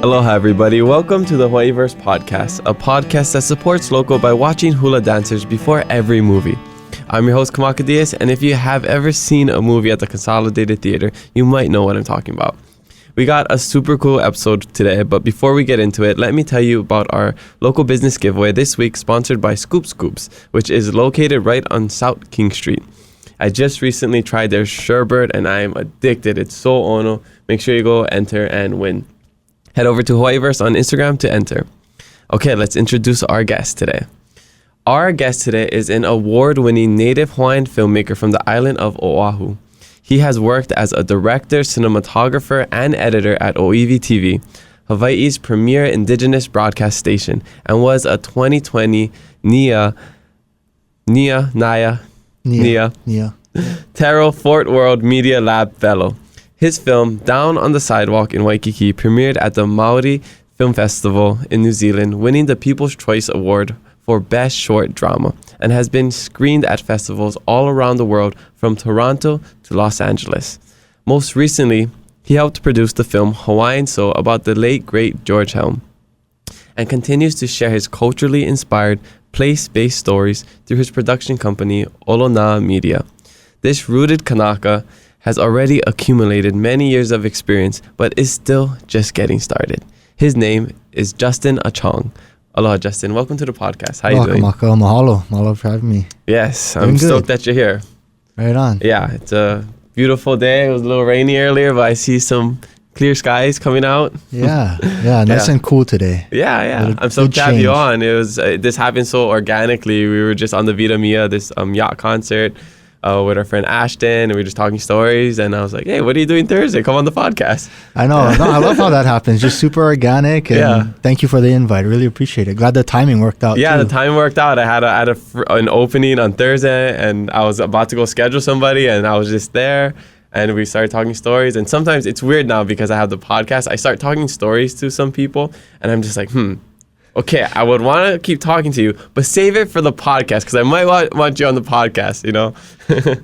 Aloha everybody, welcome to the Hawaiiverse podcast, a podcast that supports local by watching hula dancers before every movie. I'm your host Kamaka Diaz, and if you have ever seen a movie at the Consolidated Theater, you might know what I'm talking about. We got a super cool episode today, but before we get into it, let me tell you about our local business giveaway this week, sponsored by Scoop Scoops, which is located right on South King Street. I just recently tried their sherbet and I am addicted. It's so ono. Make sure you go enter and win. Head over to Hawaiiverse on Instagram to enter. Okay, let's introduce our guest today. Our guest today is an award-winning Native-Hawaiian filmmaker from the island of Oahu. He has worked as a director, cinematographer, and editor at ʻŌiwi TV, Hawaii's premier indigenous broadcast station, and was a 2020 NIA Tero Fort World Media Lab Fellow. His film, Down on the Sidewalk in Waikiki, premiered at the Maori Film Festival in New Zealand, winning the People's Choice Award for Best Short Drama, and has been screened at festivals all around the world from Toronto to Los Angeles. Most recently, he helped produce the film Hawaiian Soul about the late, great George Helm, and continues to share his culturally inspired, place-based stories through his production company, Olonā Media. This rooted Kanaka has already accumulated many years of experience, but is still just getting started. His name is Justin Achong. Aloha, Justin. Welcome to the podcast. How are you doing? Mahalo. Mahalo for having me. Yes, I'm stoked that you're here. Right on. Yeah, it's a beautiful day. It was a little rainy earlier, but I see some clear skies coming out. Yeah, nice and cool today. Yeah. I'm so to have you on. It was this happened so organically. We were just on the Vita Mia, this yacht concert with our friend Ashton, and we were just talking stories, and I was like, hey, what are you doing Thursday? Come on the podcast. I know. No, I love how that happens. Just super organic, and thank you for the invite. Really appreciate it. Glad the timing worked out, Yeah, too. The timing worked out. I had an opening on Thursday, and I was about to go schedule somebody, and I was just there, and we started talking stories. And sometimes it's weird now because I have the podcast. I start talking stories to some people, and I'm just like, okay, I would want to keep talking to you, but save it for the podcast because I might want you on the podcast, you know?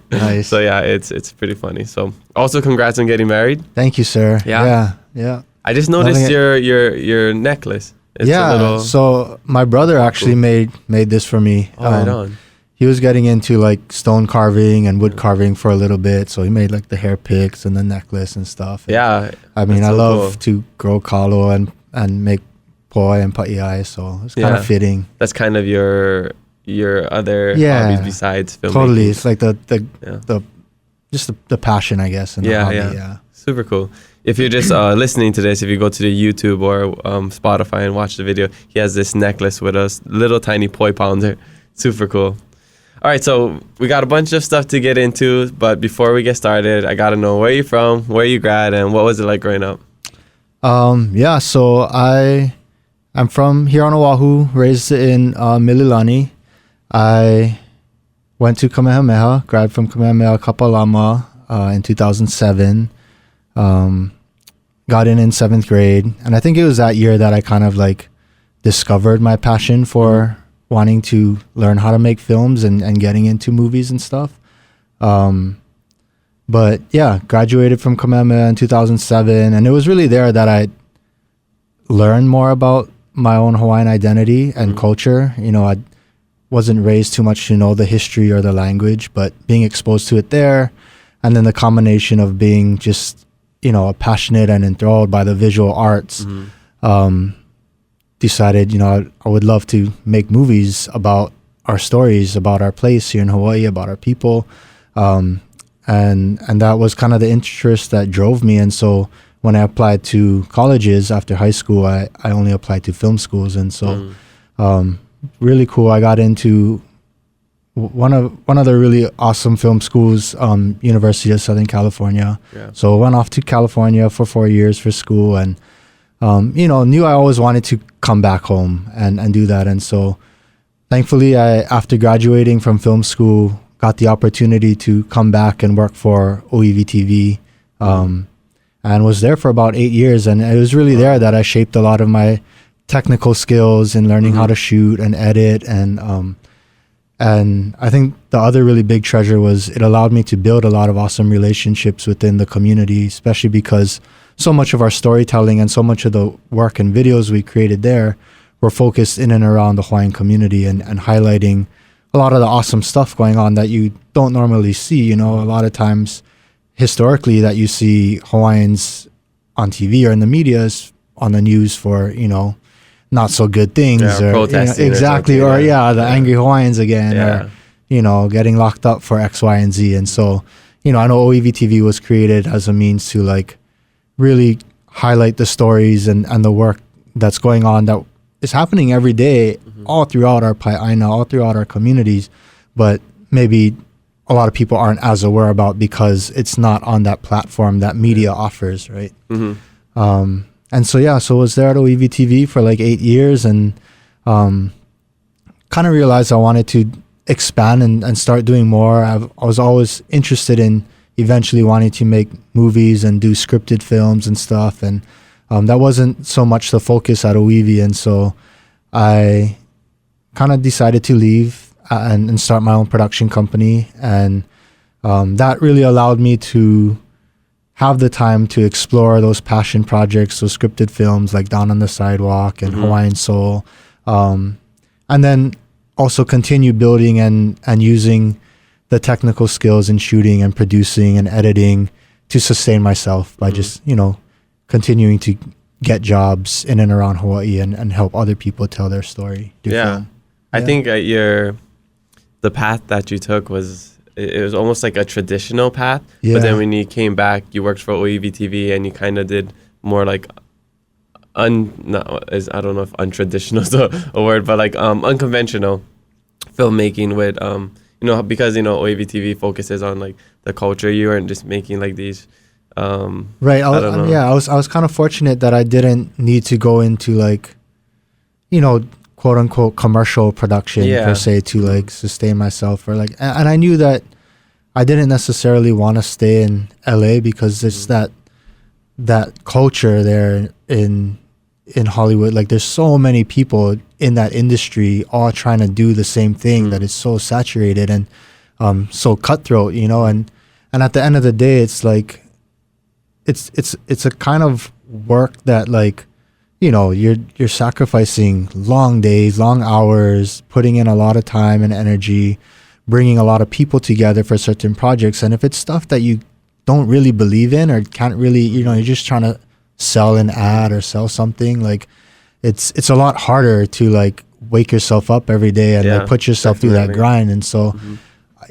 Nice. So yeah, it's pretty funny. So also congrats on getting married. Thank you, sir. Yeah. I just noticed your necklace. It's so my brother actually made this for me. Right on. He was getting into like stone carving and wood carving for a little bit, so he made like the hair picks and the necklace and stuff. And yeah. I mean, I love to grow kalo and make poi and pa'iai, so it's kind of fitting. That's kind of your other hobbies besides filmmaking. Totally. It's like the passion, I guess, and the hobby. Yeah. Super cool. If you're just listening to this, if you go to the YouTube or Spotify and watch the video, he has this necklace with a little tiny poi pounder. Super cool. All right, so we got a bunch of stuff to get into, but before we get started, I got to know where you're from, where you grad, and what was it like growing up? So I'm from here on Oahu, raised in Mililani. I went to Kamehameha, graduated from Kamehameha Kapalama in 2007. Got in 7th grade. And I think it was that year that I kind of like discovered my passion for wanting to learn how to make films and getting into movies and stuff. But yeah, graduated from Kamehameha in 2007. And it was really there that I learned more about my own Hawaiian identity and culture. You know, I wasn't raised too much to know the history or the language, but being exposed to it there, and then the combination of being just, you know, passionate and enthralled by the visual arts, decided, you know, I would love to make movies about our stories, about our place here in Hawaii, about our people. And that was kind of the interest that drove me. And so when I applied to colleges after high school, I only applied to film schools. And so really cool. I got into one of the really awesome film schools, University of Southern California. Yeah. So I went off to California for 4 years for school, and you know, knew I always wanted to come back home and do that. And so thankfully, after graduating from film school, got the opportunity to come back and work for ʻŌiwi TV. And was there for about 8 years. And it was really there that I shaped a lot of my technical skills in learning how to shoot and edit. And And I think the other really big treasure was it allowed me to build a lot of awesome relationships within the community, especially because so much of our storytelling and so much of the work and videos we created there were focused in and around the Hawaiian community and highlighting a lot of the awesome stuff going on that you don't normally see. You know, a lot of times historically that you see Hawaiians on TV or in the media is on the news for, you know, not so good things, or protesting, exactly, or the angry Hawaiians again, or you know, getting locked up for X, Y, and Z. And so, you know, I know ʻŌiwi TV was created as a means to like really highlight the stories and the work that's going on that is happening every day, all throughout our pai'aina, all throughout our communities, but maybe a lot of people aren't as aware about because it's not on that platform that media offers, right? And so, so I was there at ʻŌiwi TV for like 8 years, and kind of realized I wanted to expand and start doing more. I was always interested in eventually wanting to make movies and do scripted films and stuff, and that wasn't so much the focus at ʻŌiwi. And so I kind of decided to leave and start my own production company, and that really allowed me to have the time to explore those passion projects, those scripted films like Down on the Sidewalk and Hawaiian Soul, and then also continue building and using the technical skills in shooting and producing and editing to sustain myself by just, you know, continuing to get jobs in and around Hawaii and help other people tell their story. I think the path that you took was, it was almost like a traditional path, but then when you came back, you worked for ʻŌiwi TV and you kind of did more like I don't know if untraditional is a word, but like unconventional filmmaking with you know, because you know ʻŌiwi TV focuses on like the culture. You weren't just making like these right. I was kind of fortunate that I didn't need to go into like, you know, quote unquote commercial production per se to like sustain myself, or like, and I knew that I didn't necessarily want to stay in LA because it's that culture there in Hollywood. Like there's so many people in that industry all trying to do the same thing that is so saturated and so cutthroat, you know, and at the end of the day, it's like it's a kind of work that like, you know, you're sacrificing long days, long hours, putting in a lot of time and energy, bringing a lot of people together for certain projects. And if it's stuff that you don't really believe in or can't really, you know, you're just trying to sell an ad or sell something, like it's a lot harder to like wake yourself up every day and like put yourself through that grind. And so,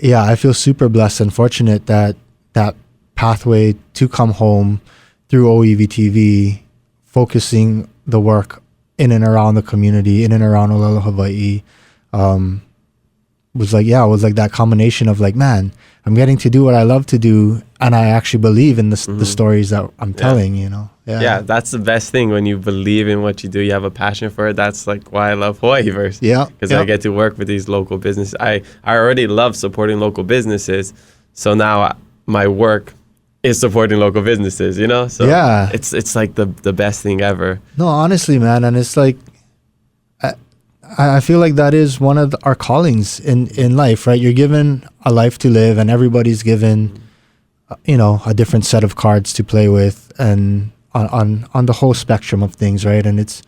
I feel super blessed and fortunate that pathway to come home through ʻŌiwi TV, focusing the work in and around the community, in and around Olelo, Hawaii, was like that combination of like, man, I'm getting to do what I love to do, and I actually believe in the stories that I'm telling, you know. Yeah, that's the best thing, when you believe in what you do, you have a passion for it. That's like why I love Hawaiiverse. Because I get to work with these local businesses. I already love supporting local businesses, so now my work is supporting local businesses, you know? So it's like the best thing ever. No, honestly, man. And it's like, I feel like that is one of our callings in life, right? You're given a life to live, and everybody's given, you know, a different set of cards to play with, and on the whole spectrum of things, right? And it's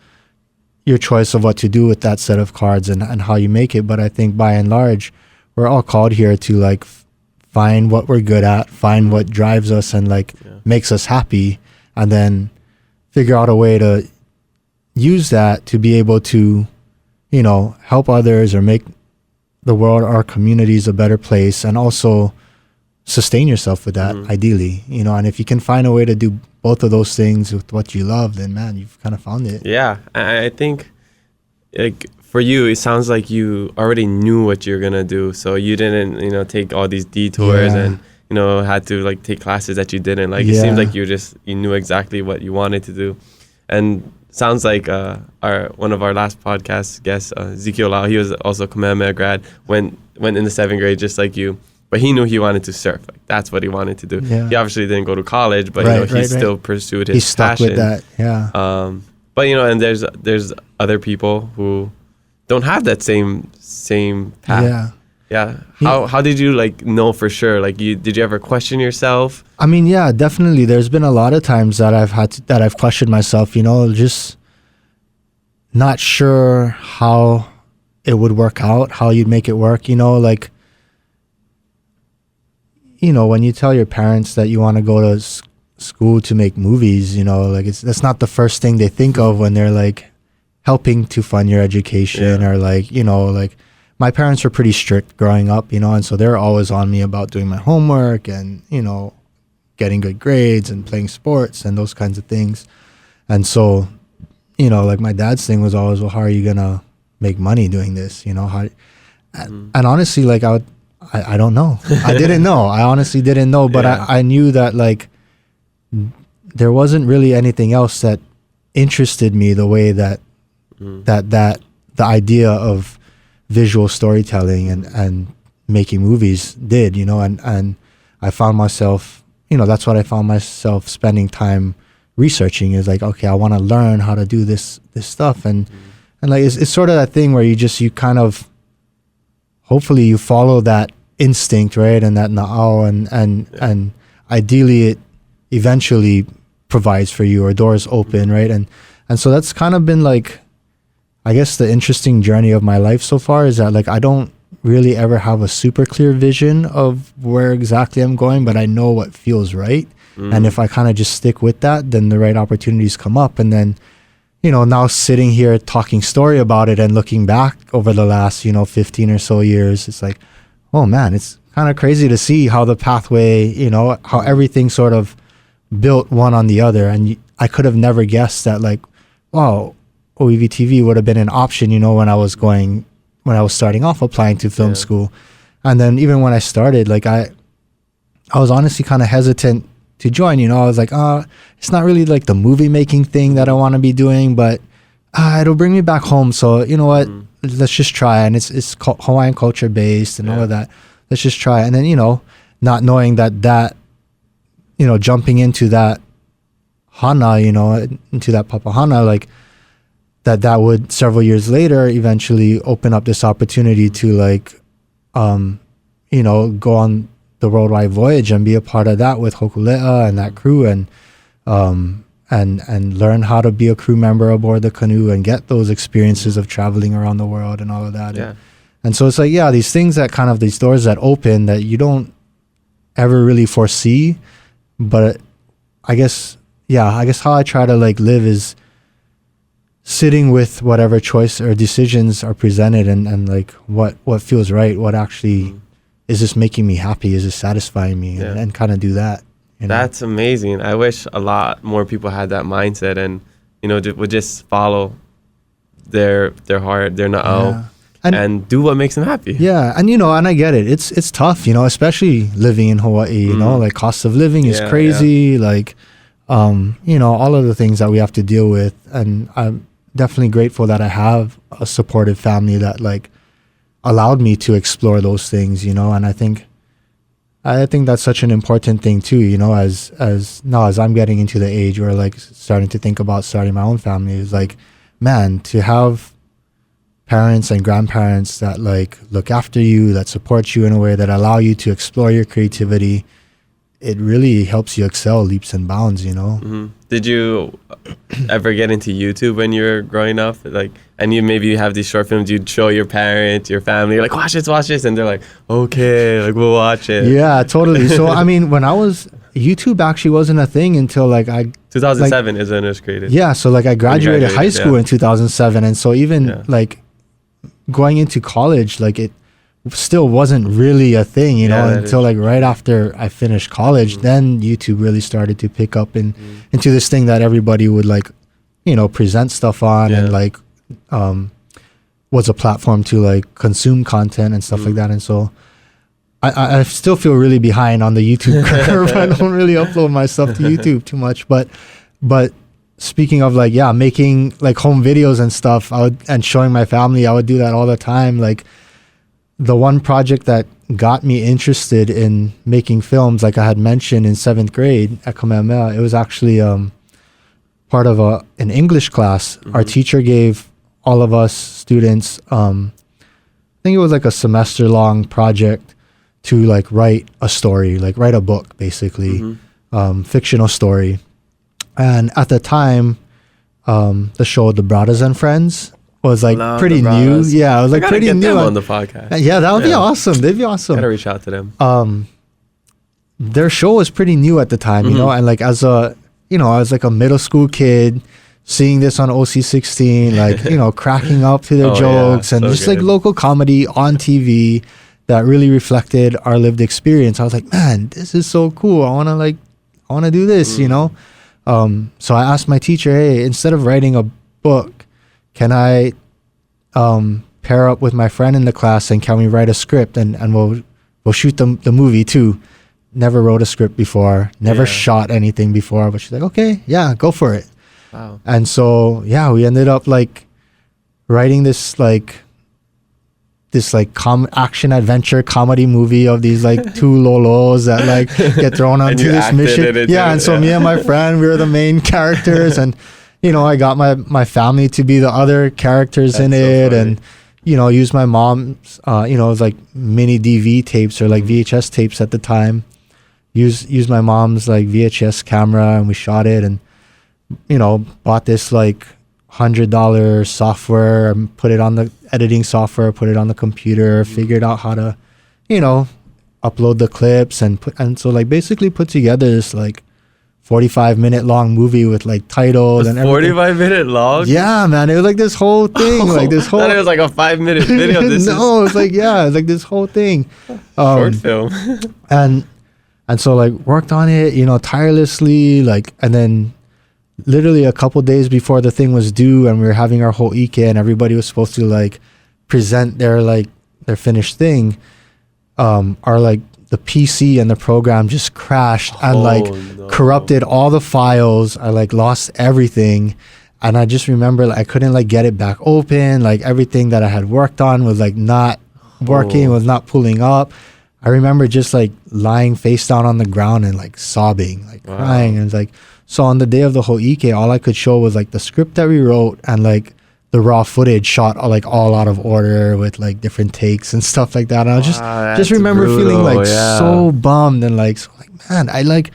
your choice of what to do with that set of cards and how you make it. But I think by and large, we're all called here to like find what we're good at, find what drives us and like makes us happy, and then figure out a way to use that to be able to, you know, help others or make the world, our communities, a better place, and also sustain yourself with that, ideally, you know. And if you can find a way to do both of those things with what you love, then man, you've kind of found it. Yeah, I think like for you, it sounds like you already knew what you're gonna do, so you didn't, you know, take all these detours and, you know, had to like take classes that you didn't. Like it seems like you knew exactly what you wanted to do. And sounds like one of our last podcast guests, Ezekiel Lau, he was also a Kamehameha grad, went in the 7th grade just like you, but he knew he wanted to surf. Like that's what he wanted to do. He obviously didn't go to college, but you know, he still pursued his passion. He stuck with that. But you know, and there's other people who don't have that same path. Yeah. How did you like know for sure? Like did you ever question yourself? I mean, yeah, definitely. There's been a lot of times that I've questioned myself, you know, just not sure how it would work out, how you'd make it work, you know, like, you know, when you tell your parents that you want to go to school to make movies, you know, like that's not the first thing they think of when they're like helping to fund your education or like, you know, like my parents were pretty strict growing up, you know, and so they're always on me about doing my homework and, you know, getting good grades and playing sports and those kinds of things. And so, you know, like my dad's thing was always, well, how are you going to make money doing this? You know, and honestly, like I don't know. I didn't know. I honestly didn't know, but I knew that like there wasn't really anything else that interested me the way that the idea of visual storytelling and making movies did, you know, and I found myself, you know, that's what I found myself spending time researching is like, okay, I want to learn how to do this stuff. And like, it's sort of that thing where you kind of, hopefully you follow that instinct, right? And that na'au and ideally it eventually provides for you or doors open, right? And so that's kind of been like, I guess the interesting journey of my life so far is that like I don't really ever have a super clear vision of where exactly I'm going, but I know what feels right. And if I kind of just stick with that, then the right opportunities come up. And then, you know, now sitting here talking story about it and looking back over the last, you know, 15 or so years, it's like, oh man, it's kind of crazy to see how the pathway, you know, how everything sort of built one on the other. And I could have never guessed that like, wow, ʻŌiwi TV would have been an option, you know, when I was starting off applying to film school. And then even when I started, like I was honestly kind of hesitant to join, you know. I was like, it's not really like the movie making thing that I want to be doing, but it'll bring me back home. So you know what, let's just try. And it's Hawaiian culture based and all of that. Let's just try. And then, you know, not knowing that, you know, jumping into that hana, you know, into that papahana, like that would several years later eventually open up this opportunity to like, you know, go on the worldwide voyage and be a part of that with Hokulea and that crew and learn how to be a crew member aboard the canoe and get those experiences of traveling around the world and all of that. Yeah. And so it's like, yeah, these things that kind of, these doors that open that you don't ever really foresee, but I guess how I try to like live is sitting with whatever choice or decisions are presented and like what feels right, what actually is this making me happy, is this satisfying me, and kind of do that. You know? That's amazing. I wish a lot more people had that mindset and, you know, would just follow their heart, their na'au, and do what makes them happy. Yeah, and you know, and I get it. It's tough, you know, especially living in Hawaii. You know, like cost of living is crazy. Like, you know, all of the things that we have to deal with, and I'm definitely grateful that I have a supportive family that like allowed me to explore those things, you know. And I think that's such an important thing too, you know, as I'm getting into the age where like starting to think about starting my own family is like, man, to have parents and grandparents that like look after you, that support you in a way that allow you to explore your creativity, it really helps you excel leaps and bounds, you know. Did you ever get into YouTube when you were growing up? Like, and you have these short films you'd show your parents, your family, you're like, watch this, and they're like, okay, like we'll watch it. Yeah, totally. So I mean, when I was, YouTube actually wasn't a thing until like 2007 is when it was created. Yeah, so like I graduated high school in 2007, and so even like going into college, like it still wasn't really a thing, you know, until like right after I finished college. Then YouTube really started to pick up into this thing that everybody would like, you know, present stuff on and like was a platform to like consume content and stuff like that. And so I still feel really behind on the YouTube curve. I don't really upload my stuff to YouTube too much, but speaking of like, making like home videos and stuff, and showing my family, I would do that all the time. Like the one project that got me interested in making films, like I had mentioned in 7th grade at Kamehameha, it was actually part of an English class. Our teacher gave all of us students think it was like a semester long project to like write a story, like write a book, basically, fictional story. And at the time, the show The Brothers and Friends was like pretty new. Yeah, it was like pretty new on the podcast. Yeah, that would be awesome. They'd be awesome. Gotta reach out to them. Their show was pretty new at the time, you know, and like as a, you know, I was like a middle school kid seeing this on OC16, like, you know, cracking up to their jokes and just like local comedy on TV that really reflected our lived experience. I was like, man, this is so cool. I want to do this, you know? So I asked my teacher, hey, instead of writing a book, can I pair up with my friend in the class and can we write a script and we'll shoot the movie too. Never wrote a script before, never shot anything before, but she's like, okay, yeah, go for it. Wow. And so, yeah, we ended up like writing this action adventure comedy movie of these like two lolos that like get thrown onto this mission. And so me and my friend, we were the main characters, and you know, I got my family to be the other characters in it, and you know, used my mom's you know, it was like mini DV tapes or like VHS tapes at the time. Use my mom's like VHS camera, and we shot it, and you know, bought this like $100 software and put it on the editing software, put it on the computer, figured out how to, you know, upload the clips and so like basically put together this like 45-minute long movie with like titles and everything. 45-minute long? Yeah, man. It was like this whole thing. Like this whole. I thought it was like a 5-minute video. No, it's like, yeah, it's like this whole thing. Short film. and so like worked on it, you know, tirelessly, like, and then literally a couple days before the thing was due and we were having our whole Ike and everybody was supposed to like present their finished thing, our like the PC and the program just crashed and like corrupted all the files. I like lost everything, and I just remember like I couldn't like get it back open. Like everything that I had worked on was like not working, was not pulling up. I remember just like lying face down on the ground and like sobbing, like crying. And it's like, so on the day of the Ho'ike, all I could show was like the script that we wrote and like the raw footage shot like all out of order with like different takes and stuff like that. And I just remember feeling like so bummed and like, so like, man, I like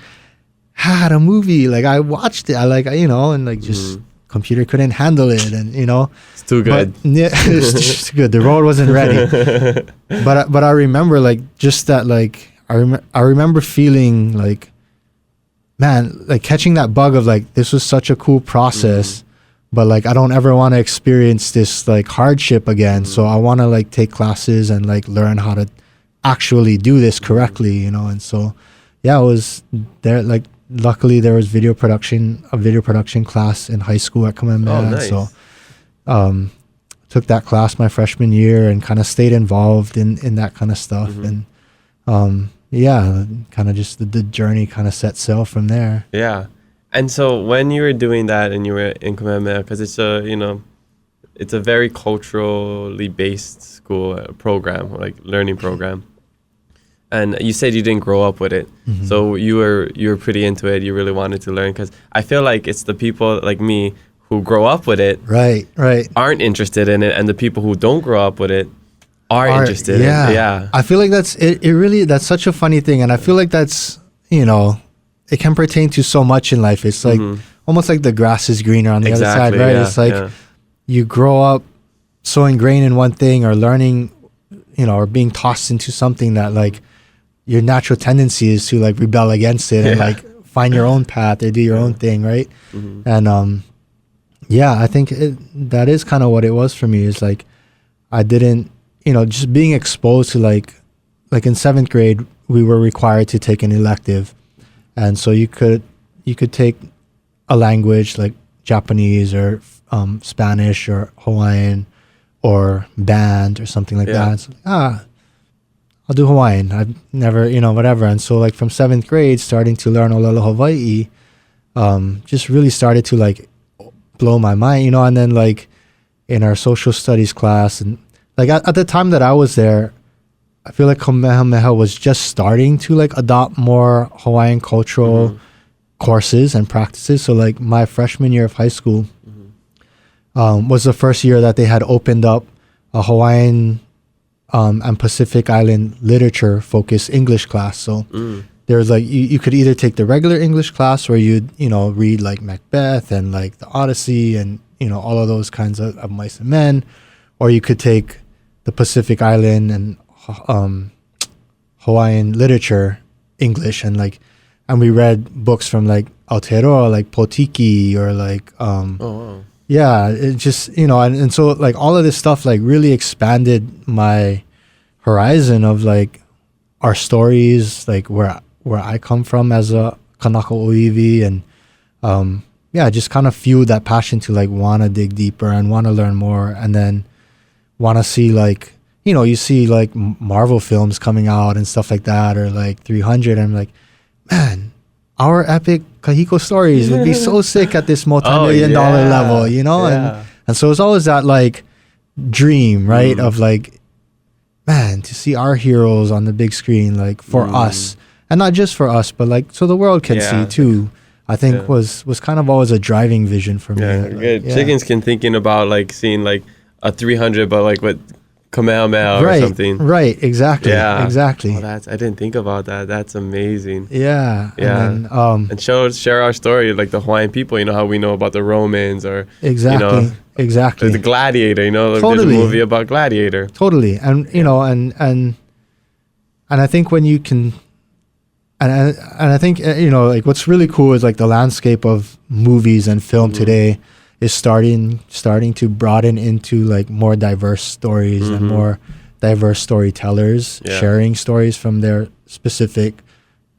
had a movie, like I watched it, I like, you know, and like just computer couldn't handle it, and you know, it's too good. But, yeah, it's just too good. The road wasn't ready. But I remember like just that, like I remember feeling like, man, like catching that bug of like, this was such a cool process, but like I don't ever want to experience this like hardship again. So I want to like take classes and like learn how to actually do this correctly, you know. And so yeah, it was there. Like luckily there was a video production class in high school at Kamehameha. Oh, nice. So took that class my freshman year and kind of stayed involved in that kind of stuff. And yeah, kind of just the journey kind of set sail from there. Yeah. And so when you were doing that and you were in Kamehameha, because it's a, you know, it's a very culturally based school program, like learning program. And you said you didn't grow up with it. So you were pretty into it. You really wanted to learn, because I feel like it's the people like me who grow up with it, right, aren't interested in it, and the people who don't grow up with it are interested in it. Yeah. I feel like that's it really, that's such a funny thing. And I feel like that's, you know, it can pertain to so much in life. It's like almost like the grass is greener on the other side, right? Yeah, it's like you grow up so ingrained in one thing or learning, you know, or being tossed into something that like your natural tendency is to like rebel against it and like find your own path or do your own thing, right? And yeah, I think that is kind of what it was for me. Is like I didn't, you know, just being exposed to like in 7th grade we were required to take an elective, and so you could take a language like Japanese or Spanish or Hawaiian or band or something like that. So, I'll do Hawaiian. I've never, you know, whatever. And so like from 7th grade, starting to learn Olelo Hawaii, just really started to like blow my mind, you know. And then like in our social studies class, and like at the time that I was there, I feel like Kamehameha was just starting to like adopt more Hawaiian cultural courses and practices. So like my freshman year of high school was the first year that they had opened up a Hawaiian and Pacific Island literature focused English class. So there's like you could either take the regular English class where you'd read like Macbeth and like the Odyssey and all of those kinds of Mice and Men, or you could take the Pacific Island and Hawaiian literature English, and we read books from like Aotearoa, like Potiki, or like yeah, it just and so like all of this stuff like really expanded my horizon of like our stories, like where I come from as a Kanaka ʻŌiwi, and yeah, just kind of fueled that passion to like want to dig deeper and want to learn more, and then want to see like you see like Marvel films coming out and stuff like that, or like 300, and I'm like, man, our epic Kahiko stories would be so sick at this multi-million-dollar level, and so it's always that like dream, right, of like, man, to see our heroes on the big screen, like for us, and not just for us, but like so the world can see too. I think was kind of always a driving vision for me. Good. Chicken Skin thinking about like seeing like a 300, but like with Kamehameha or something. Right, exactly. Yeah, exactly. Oh, I didn't think about that. That's amazing. Yeah. And then, and share our story, like the Hawaiian people. How we know about the Romans, or exactly the Gladiator. Totally. There's a movie about Gladiator. Totally, and and I think when you can. And I think like what's really cool is like the landscape of movies and film today is starting to broaden into like more diverse stories and more diverse storytellers sharing stories from their specific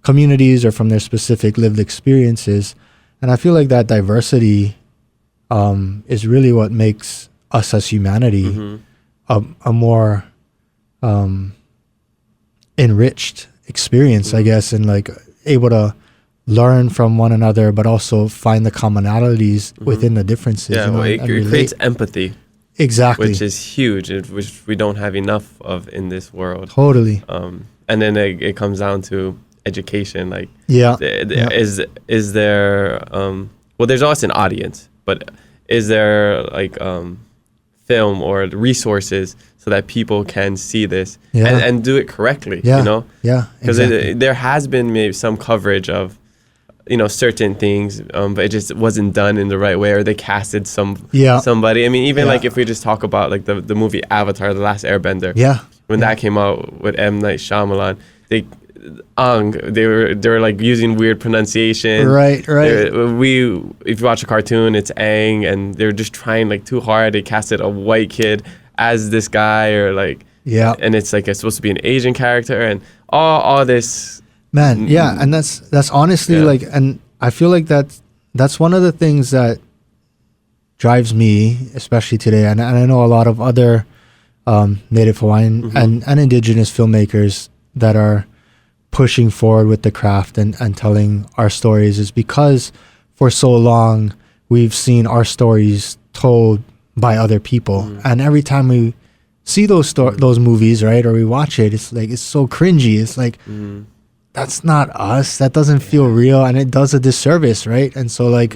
communities or from their specific lived experiences. And I feel like that diversity is really what makes us as humanity a more enriched experience, I guess, and like able to learn from one another, but also find the commonalities within the differences. Yeah, it creates empathy. Exactly. Which is huge, which we don't have enough of in this world. Totally. And then it comes down to education. Like, is there, well, there's always an audience, but is there like film or resources so that people can see this and do it correctly, Yeah, because there has been maybe some coverage of, certain things, but it just wasn't done in the right way, or they casted somebody. I mean, even like if we just talk about like the movie Avatar, The Last Airbender. Yeah. When that came out with M. Night Shyamalan, they were like using weird pronunciation. Right. If you watch a cartoon, it's Aang, and they're just trying like too hard. They casted a white kid as this guy, or like and it's like it's supposed to be an Asian character, and all this. Man, and that's honestly like, and I feel like that's one of the things that drives me, especially today, and I know a lot of other Native-Hawaiian and indigenous filmmakers that are pushing forward with the craft and telling our stories, is because for so long we've seen our stories told by other people, and every time we see those movies, right, or we watch it, it's like it's so cringy. It's like that's not us. That doesn't feel real, and it does a disservice, right? And so like,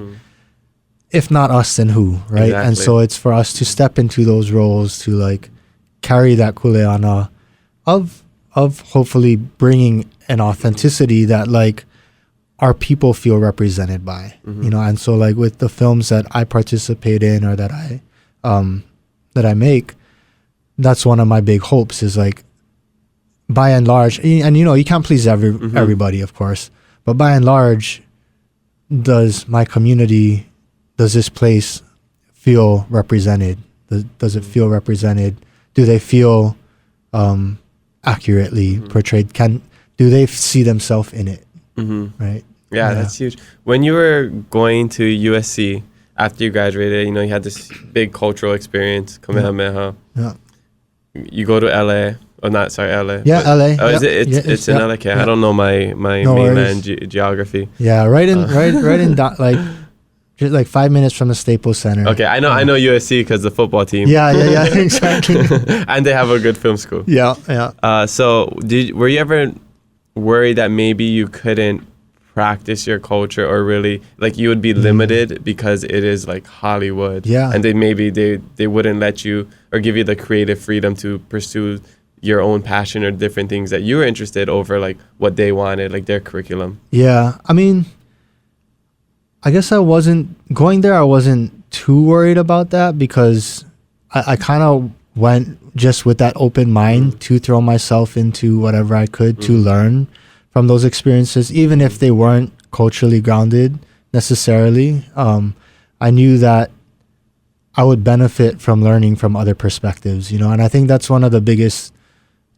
if not us, then who, right? Exactly. And so it's for us to step into those roles to like carry that kuleana of hopefully bringing an authenticity that like our people feel represented by, and so like with the films that I participate in or that I make, that's one of my big hopes, is like, by and large, and you can't please everybody, of course, but by and large, does my community, does this place feel represented? Does it feel represented? Do they feel accurately portrayed? Do they see themselves in it? Right? Yeah, that's huge. When you were going to USC after you graduated, you had this big cultural experience, Kamehameha. Yeah. You go to LA. Oh, not sorry, LA. Yeah, LA. Oh, it's in LA. Okay. I don't know my mainland geography. Yeah, right in like 5 minutes from the Staples Center. Okay, I know USC because the football team. Yeah, exactly. And they have a good film school. Yeah. So were you ever worried that maybe you couldn't practice your culture, or really like you would be limited because it is like Hollywood? Yeah. And they wouldn't let you or give you the creative freedom to pursue your own passion or different things that you were interested over like what they wanted, like their curriculum? Yeah, I mean, I guess I wasn't too worried about that because I kind of went just with that open mind to throw myself into whatever I could to learn from those experiences, even if they weren't culturally grounded necessarily. I knew that I would benefit from learning from other perspectives, you know, and I think that's one of the biggest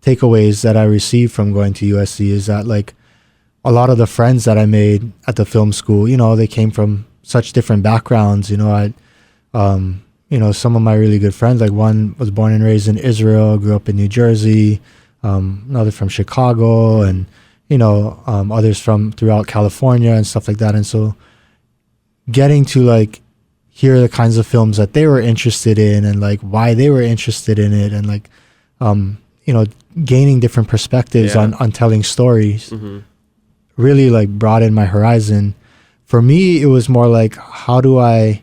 takeaways that I received from going to USC is that like a lot of the friends that I made at the film school, you know, they came from such different backgrounds. You know, you know, some of my really good friends, like one was born and raised in Israel, grew up in New Jersey, another from Chicago, and, you know, others from throughout California and stuff like that. And so getting to like hear the kinds of films that they were interested in and like why they were interested in it and like, you know, gaining different perspectives on telling stories really like broadened my horizon. For me, it was more like, how do I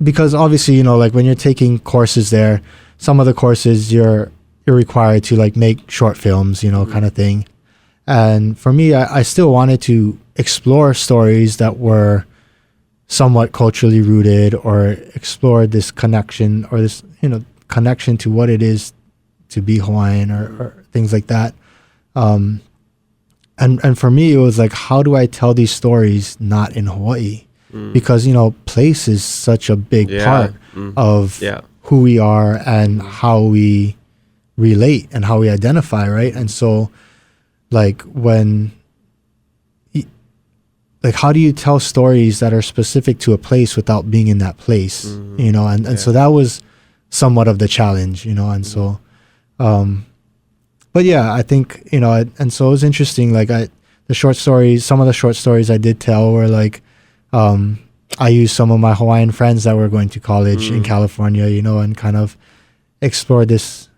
because obviously, you know, like when you're taking courses there, some of the courses you're required to like make short films, you know, kind of thing. And for me, I still wanted to explore stories that were somewhat culturally rooted or explore this connection or this, you know, connection to what it is to be Hawaiian or things like that. And for me, it was like, how do I tell these stories not in Hawaii? Because, you know, place is such a big part of who we are and how we relate and how we identify, right? And so, like, how do you tell stories that are specific to a place without being in that place, you know? And so that was somewhat of the challenge, you know? And so, but yeah, I think, you know, and so it was interesting, like some of the short stories I did tell were like, I used some of my Hawaiian friends that were going to college in California, you know, and kind of explored this.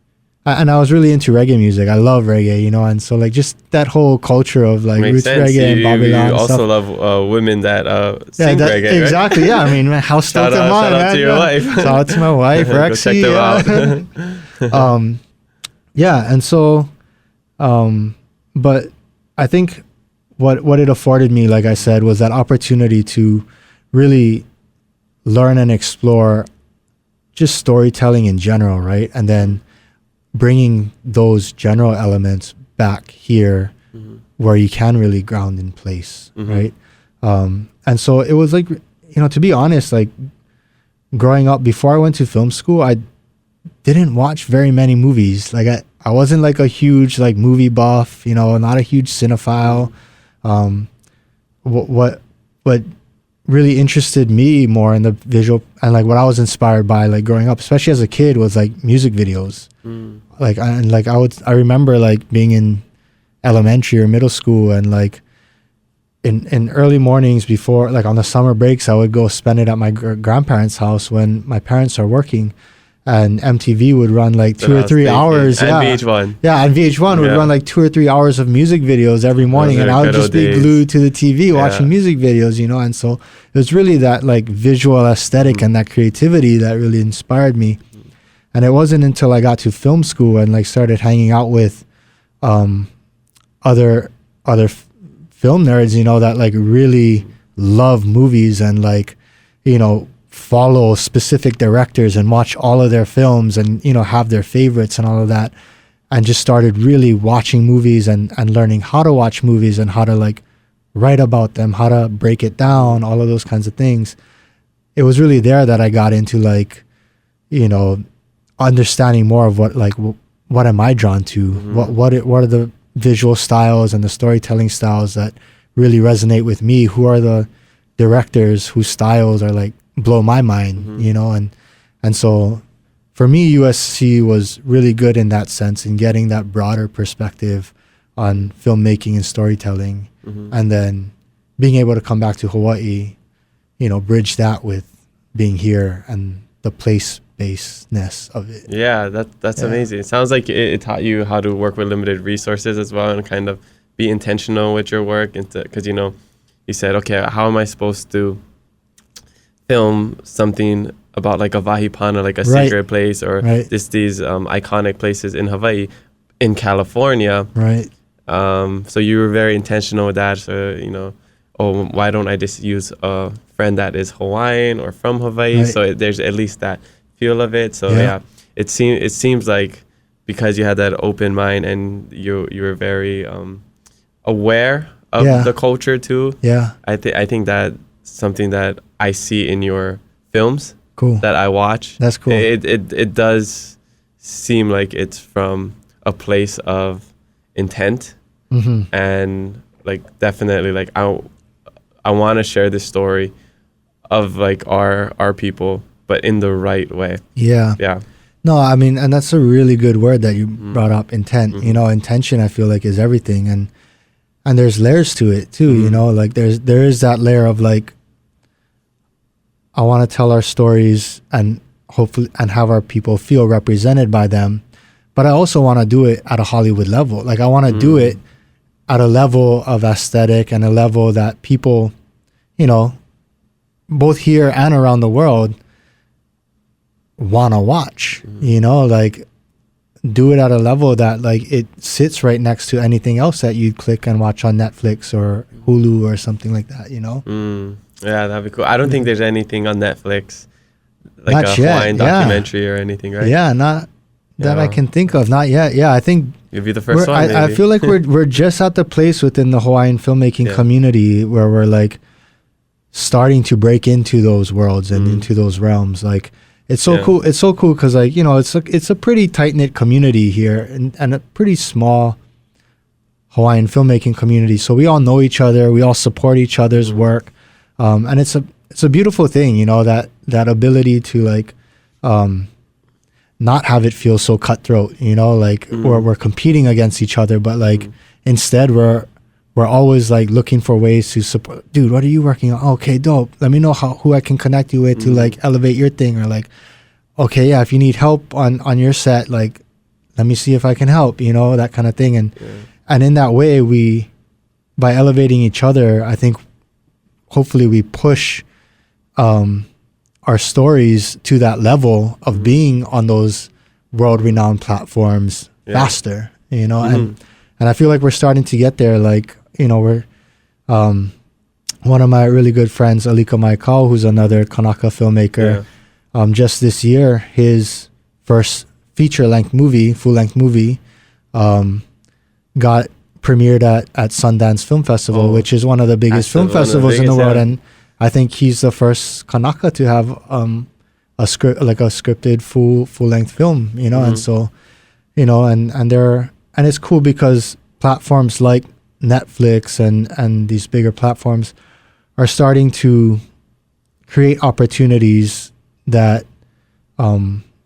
And I was really into reggae music. I love reggae, you know, and so like just that whole culture of like Makes roots sense. reggae and Babylon. You also stuff. love women that sing reggae, exactly. right? Yeah, I mean, how stoked am I, Shout out man? to your wife. Shout out to my wife, Go check Rexy. them out. Yeah, and so, but I think what it afforded me, like I said, was that opportunity to really learn and explore just storytelling in general, right? And then bringing those general elements back here where you can really ground in place, right? And so it was like, you know, to be honest, like growing up, before I went to film school, I didn't watch very many movies. Like I wasn't like a huge like movie buff, you know, not a huge cinephile. What really interested me more in the visual and like what I was inspired by like growing up, especially as a kid, was like music videos. I remember like being in elementary or middle school and like in early mornings before, like on the summer breaks, I would go spend it at my grandparents' house when my parents are working. And MTV would run like 2 or 3 hours. And VH1. Yeah, and VH1 would run like 2 or 3 hours of music videos every morning. And I would just be glued to the TV watching music videos, you know. And so it was really that like visual aesthetic and that creativity that really inspired me. And it wasn't until I got to film school and like started hanging out with other film nerds, you know, that like really love movies and like, you know, follow specific directors and watch all of their films and, you know, have their favorites and all of that, and just started really watching movies and learning how to watch movies and how to like write about them, how to break it down, all of those kinds of things. It was really there that I got into like, you know, understanding more of what am I drawn to? What are the visual styles and the storytelling styles that really resonate with me? Who are the directors whose styles are like blow my mind, you know? And so for me, USC was really good in that sense, in getting that broader perspective on filmmaking and storytelling. And then being able to come back to Hawaii, you know, bridge that with being here and the place-basedness of it. Yeah, that's amazing. It sounds like it taught you how to work with limited resources as well and kind of be intentional with your work. Because, you know, you said, okay, how am I supposed to film something about like a Vahipana, like a Right. sacred place, or Right. these iconic places in Hawaii, in California. Right. So you were very intentional with that. So, why don't I just use a friend that is Hawaiian or from Hawaii? Right. So there's at least that feel of it. So Yeah. it seems like because you had that open mind and you were very aware of Yeah. the culture too. Yeah. I think that something that I see in your films Cool. that I watch. That's cool. It does seem like it's from a place of intent, Mm-hmm. and like definitely like I want to share this story of like our people, but in the right way. Yeah. Yeah. No, I mean, and that's a really good word that you brought up, intent. You know, intention, I feel like, is everything. And there's layers to it too, you know, like there is that layer of like, I want to tell our stories and hopefully and have our people feel represented by them. But I also want to do it at a Hollywood level. Like I want to do it at a level of aesthetic and a level that people, you know, both here and around the world want to watch, you know, like do it at a level that like it sits right next to anything else that you click and watch on Netflix or Hulu or something like that, you know? Yeah, that'd be cool. I don't think there's anything on Netflix like Not a yet, Hawaiian yeah. documentary or anything, right? Yeah, not that I Yeah. can think of. Not yet. Yeah, I think You'd be the first one. I maybe. feel like we're just at the place within the Hawaiian filmmaking Yeah. community where we're like starting to break into those worlds and into those realms. Like it's so Yeah. cool. It's so cool because like, you know, it's a pretty tight knit community here and a pretty small Hawaiian filmmaking community. So we all know each other. We all support each other's work, and it's a beautiful thing. You know, that ability to like not have it feel so cutthroat. You know, like we're competing against each other, but like instead we're always like looking for ways to support. Dude, what are you working on? Okay, dope. Let me know who I can connect you with to like elevate your thing, or like, okay, yeah, if you need help on your set, like, let me see if I can help. You know, that kind of thing. And in that way, by elevating each other, I think hopefully we push our stories to that level of being on those world-renowned platforms faster, you know, and I feel like we're starting to get there. Like, you know, we're one of my really good friends, Alika Maikau, who's another Kanaka filmmaker. Just this year, his first full-length movie, got premiered at Sundance Film Festival, which is one of the biggest film festivals in the world. And I think he's the first Kanaka to have a scripted full-length film, you know. And so, you know, and it's cool because platforms like Netflix and these bigger platforms are starting to create opportunities that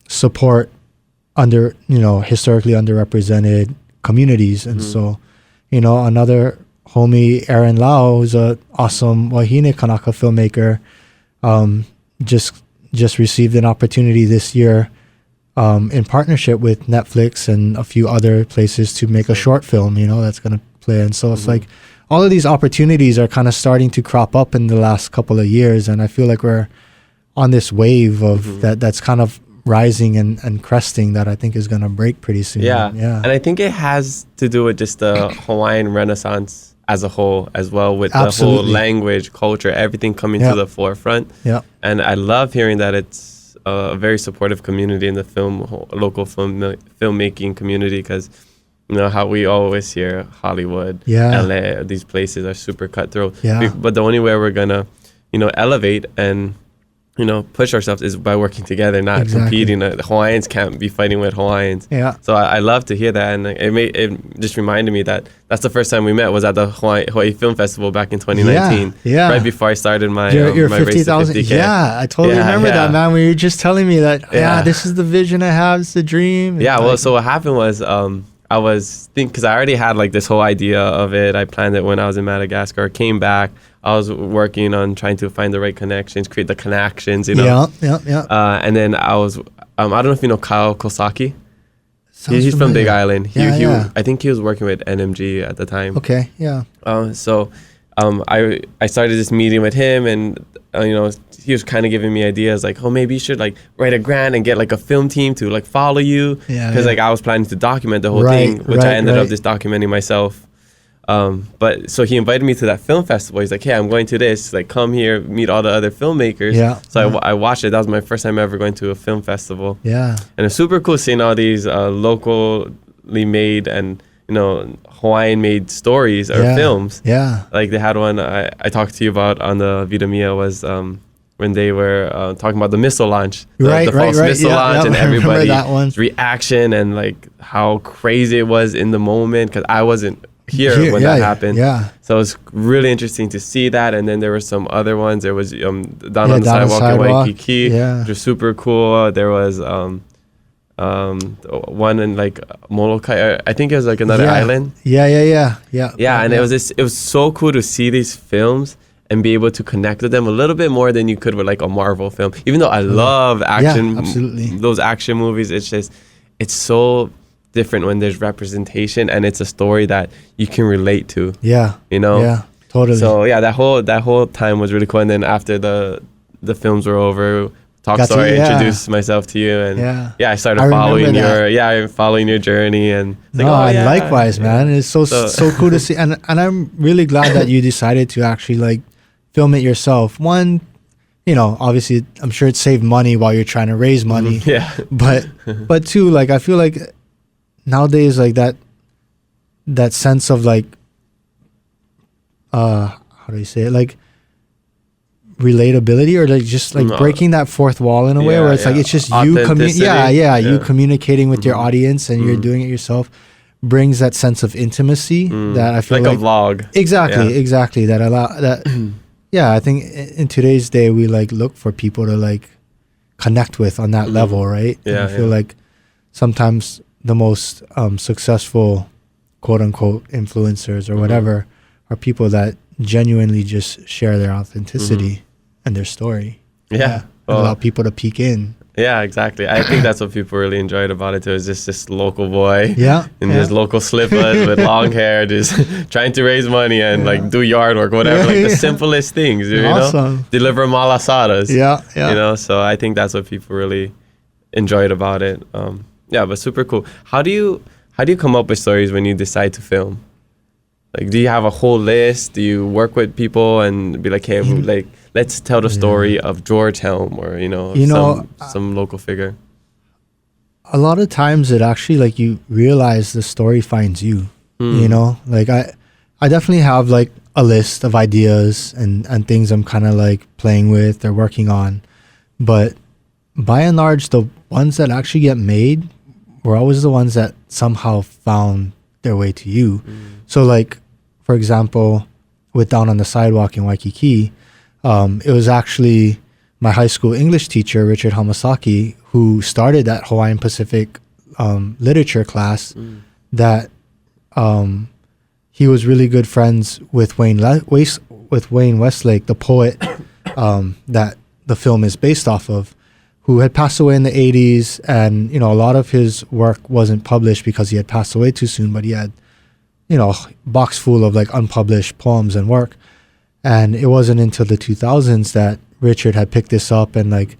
support historically underrepresented communities. And so, you know, another homie, Aaron Lau, who's a awesome Wahine Kanaka filmmaker, just received an opportunity this year in partnership with Netflix and a few other places to make a short film, you know, that's going to play. And so it's like all of these opportunities are kind of starting to crop up in the last couple of years. And I feel like we're on this wave of that's kind of rising and cresting that I think is going to break pretty soon. Yeah. And I think it has to do with just the Hawaiian Renaissance as a whole as well, with the whole language, culture, everything coming to the forefront. Yeah. And I love hearing that it's a very supportive community in the local filmmaking community, because you know how we always hear Hollywood, LA, these places are super cutthroat. But the only way we're gonna, you know, elevate and, you know, push ourselves is by working together, not competing. The Hawaiians can't be fighting with Hawaiians. So I love to hear that, and it just reminded me that that's the first time we met was at the Hawaii Film Festival back in 2019. Right before I started my your my 50,000. race to 50K. Yeah, I totally remember that, man. When you were just telling me that, this is the vision I have, it's the dream. Well, so what happened was I was because I already had like this whole idea of it. I planned it when I was in Madagascar. Came back. I was working on trying to find the right connections, create the connections, you know. And then I was, I don't know if you know Kyle Kosaki. He's from Big Island. I think he was working with NMG at the time. Okay, yeah. So I started this meeting with him, and you know, he was kind of giving me ideas like, oh, maybe you should like write a grant and get like a film team to like follow you, because like I was planning to document the whole thing, which I ended up just documenting myself. But so he invited me to that film festival. He's like, hey, I'm going to this, like come here, meet all the other filmmakers. So I watched it. That was my first time ever going to a film festival. And it's super cool seeing all these locally made and, you know, Hawaiian made stories or films. Like they had one I talked to you about on the Vida Mia was when they were talking about the missile launch, the false missile launch, and everybody's reaction and like how crazy it was in the moment, because I wasn't here when that happened. So it was really interesting to see that. And then there were some other ones. There was down on the sidewalk in Waikiki, which was super cool. There was one in like Molokai, I think it was like another island. And it was so cool to see these films and be able to connect with them a little bit more than you could with like a Marvel film. Even though I love action, those action movies, it's so different when there's representation and it's a story that you can relate to. You know? Totally. So that whole time was really cool. And then after the films were over, introduced myself to you, and I started following your journey, and like, likewise, man. It's so cool to see, and I'm really glad that you decided to actually like film it yourself. One, you know, obviously I'm sure it saved money while you're trying to raise money. But two, like I feel like nowadays, like that sense of like how do you say it, like relatability, or like just like breaking that fourth wall in a way where it's like it's just you you communicating with your audience, and you're doing it yourself, brings that sense of intimacy that I feel like a vlog. Exactly that allow that I think in today's day we like look for people to like connect with on that level, right? And I feel like sometimes the most successful quote unquote influencers or whatever are people that genuinely just share their authenticity and their story. And allow people to peek in. Exactly. I think that's what people really enjoyed about it too, is just this local boy in his local slippers with long hair, just trying to raise money and like do yard work, whatever, like the simplest things, you know, deliver malasadas. You know, so I think that's what people really enjoyed about it. But super cool. How do you come up with stories when you decide to film? Like, do you have a whole list? Do you work with people and be like, hey, like, let's tell the story of George Helm, or, you know, some local figure? A lot of times it actually, like, you realize the story finds you, you know? Like, I definitely have, like, a list of ideas and things I'm kind of, like, playing with or working on. But by and large, the ones that actually get made were always the ones that somehow found their way to you. So like, for example, with Down on the Sidewalk in Waikiki, it was actually my high school English teacher, Richard Hamasaki, who started that Hawaiian Pacific literature class, that he was really good friends with Wayne Westlake, the poet that the film is based off of, who had passed away in the 80s. And, you know, a lot of his work wasn't published because he had passed away too soon, but he had, you know, a box full of like unpublished poems and work. And it wasn't until the 2000s that Richard had picked this up and like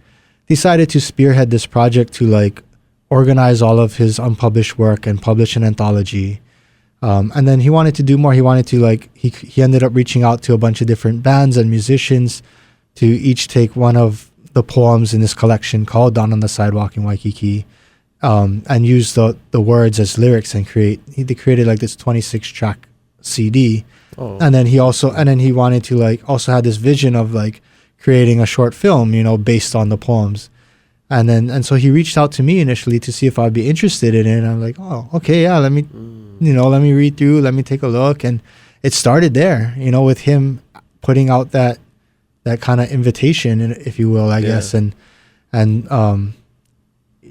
decided to spearhead this project to like organize all of his unpublished work and publish an anthology. And then he wanted to do more. He wanted to like, he ended up reaching out to a bunch of different bands and musicians to each take one of the poems in this collection called Down on the Sidewalk in Waikiki, and use the words as lyrics and they created like this 26 track CD. And then he wanted to like also had this vision of like creating a short film, you know, based on the poems. And so he reached out to me initially to see if I'd be interested in it. And I'm like, oh, okay, yeah, let me read through, let me take a look. And it started there, you know, with him putting out that kind of invitation, if you will, I guess. And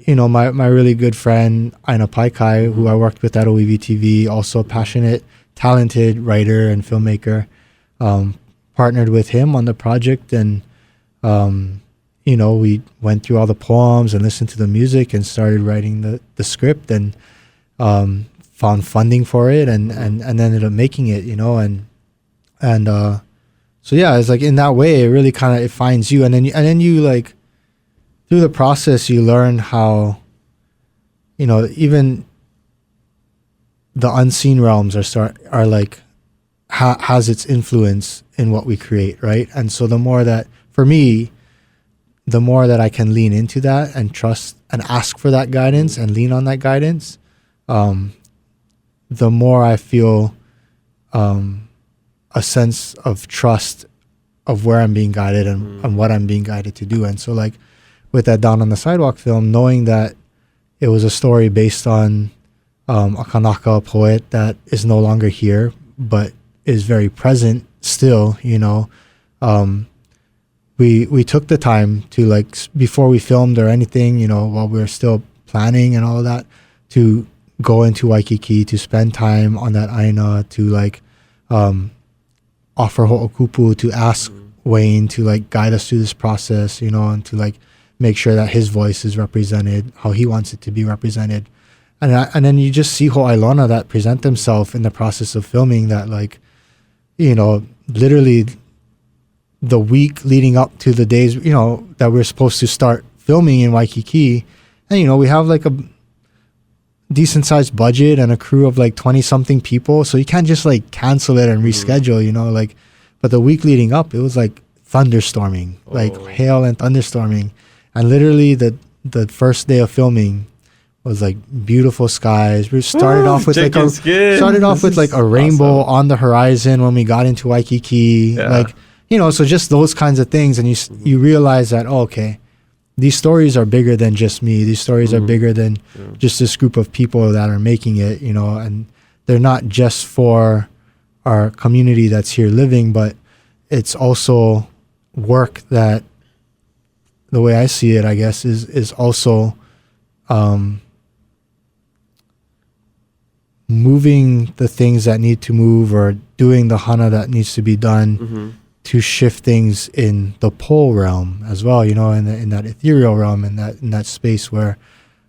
you know, my really good friend, Aina Paikai, who I worked with at ʻŌiwi TV, also a passionate, talented writer and filmmaker, partnered with him on the project. And, you know, we went through all the poems and listened to the music and started writing the script, and found funding for it and ended up making it, you know. And And so yeah, it's like in that way, it really kind of, it finds you. And then you like, through the process, you learn how, you know, even the unseen realms are like, has its influence in what we create, right? And so the more that, for me, the more that I can lean into that and trust and ask for that guidance and lean on that guidance, the more I feel a sense of trust of where I'm being guided and what I'm being guided to do. And so like with that Down on the Sidewalk film, knowing that it was a story based on a Kanaka poet that is no longer here, but is very present still, you know, we took the time to like, before we filmed or anything, you know, while we were still planning and all of that, to go into Waikiki, to spend time on that aina, to like offer ho'okupu, to ask Wayne to like guide us through this process, you know, and to like make sure that his voice is represented how he wants it to be represented. And then you just see Ho'ailona that present themselves in the process of filming, that like, you know, literally the week leading up to the days, you know, that we're supposed to start filming in Waikiki. And, you know, we have like a decent sized budget and a crew of like 20 something people. So you can't just like cancel it and reschedule, you know, like, but the week leading up, it was like thunderstorming, like hail and thunderstorming. And literally the first day of filming was like beautiful skies. We started off with like a rainbow on the horizon when we got into Waikiki. Yeah. Like, you know, so just those kinds of things. And you realize that, oh, okay, these stories are bigger than just me. These stories are bigger than just this group of people that are making it, you know, and they're not just for our community that's here living, but it's also work that, the way I see it, I guess, is also moving the things that need to move, or doing the hana that needs to be done to shift things in the pole realm as well, you know, in that ethereal realm, in that space where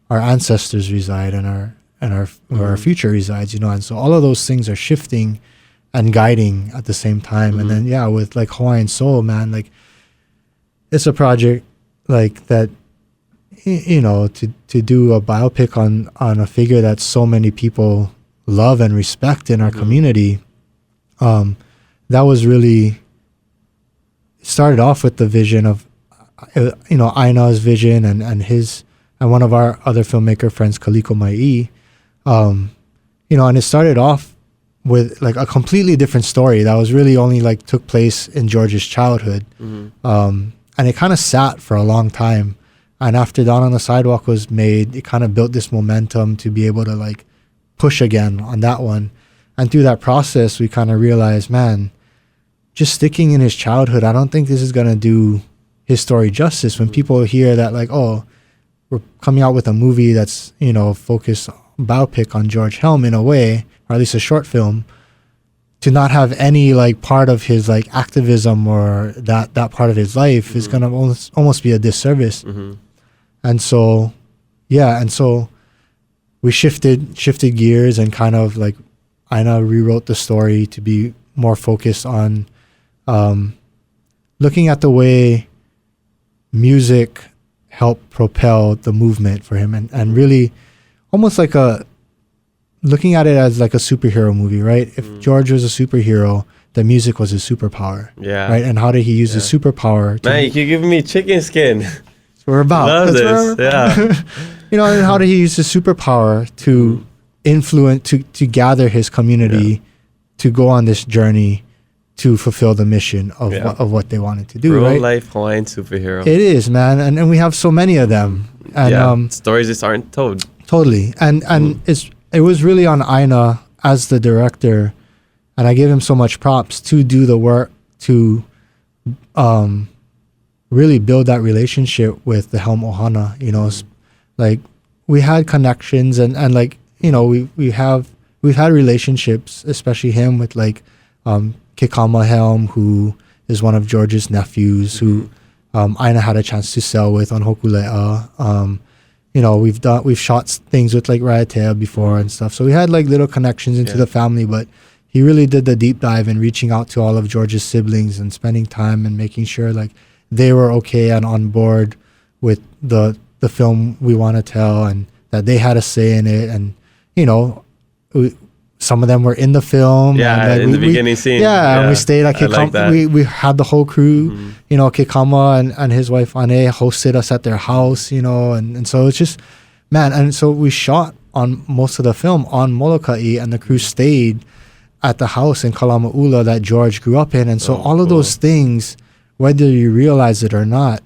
our ancestors reside and where our future resides, you know. And so all of those things are shifting and guiding at the same time. And then yeah, with like Hawaiian Soul, man, like it's a project like that, you know, to do a biopic on a figure that so many people love and respect in our community. That was really, started off with the vision of, you know, Aina's vision and his, and one of our other filmmaker friends, Kaliko Mai'i, you know, and it started off with like a completely different story that was really only like took place in George's childhood. And it kind of sat for a long time. And after Down on the Sidewalk was made, it kind of built this momentum to be able to like push again on that one. And through that process, we kind of realized, man, just sticking in his childhood, I don't think this is going to do his story justice. When people hear that, like, oh, we're coming out with a movie that's, you know, focused biopic on George Helm in a way, or at least a short film, to not have any like part of his like activism or that part of his life is going to almost be a disservice. And so, yeah. And so we shifted gears and kind of like Aina rewrote the story to be more focused on looking at the way music helped propel the movement for him, and really almost like looking at it as like a superhero movie, right? If George was a superhero, the music was his superpower. Yeah. Right? And how did he use his superpower? Man, you're giving me chicken skin. That's what we're about. Love this. Yeah. You know, and how did he use his superpower to influence, to gather his community, to go on this journey to fulfill the mission of what they wanted to do, right? Real life Hawaiian superhero. It is, man. And we have so many of them. And stories just aren't told. Totally. And it was really on Aina as the director, and I give him so much props to do the work to really build that relationship with the Helm Ohana, you know. Like we had connections and like, you know, we've had relationships, especially him with like Kekama Helm, who is one of George's nephews, who Aina had a chance to sell with on Hokulea. You know, we've shot things with like Raiatea before and stuff. So we had like little connections into the family, but he really did the deep dive in reaching out to all of George's siblings and spending time and making sure like they were okay and on board with the film we want to tell, and that they had a say in it. And some of them were in the film. Yeah, and, like, in the beginning scene. Yeah, and we stayed at we had the whole crew. Kekama and his wife Ane hosted us at their house, and so it's just, man. And so we shot on most of the film on Molokai, and the crew stayed at the house in Kalama'ula that George grew up in. And so all of those things, whether you realize it or not,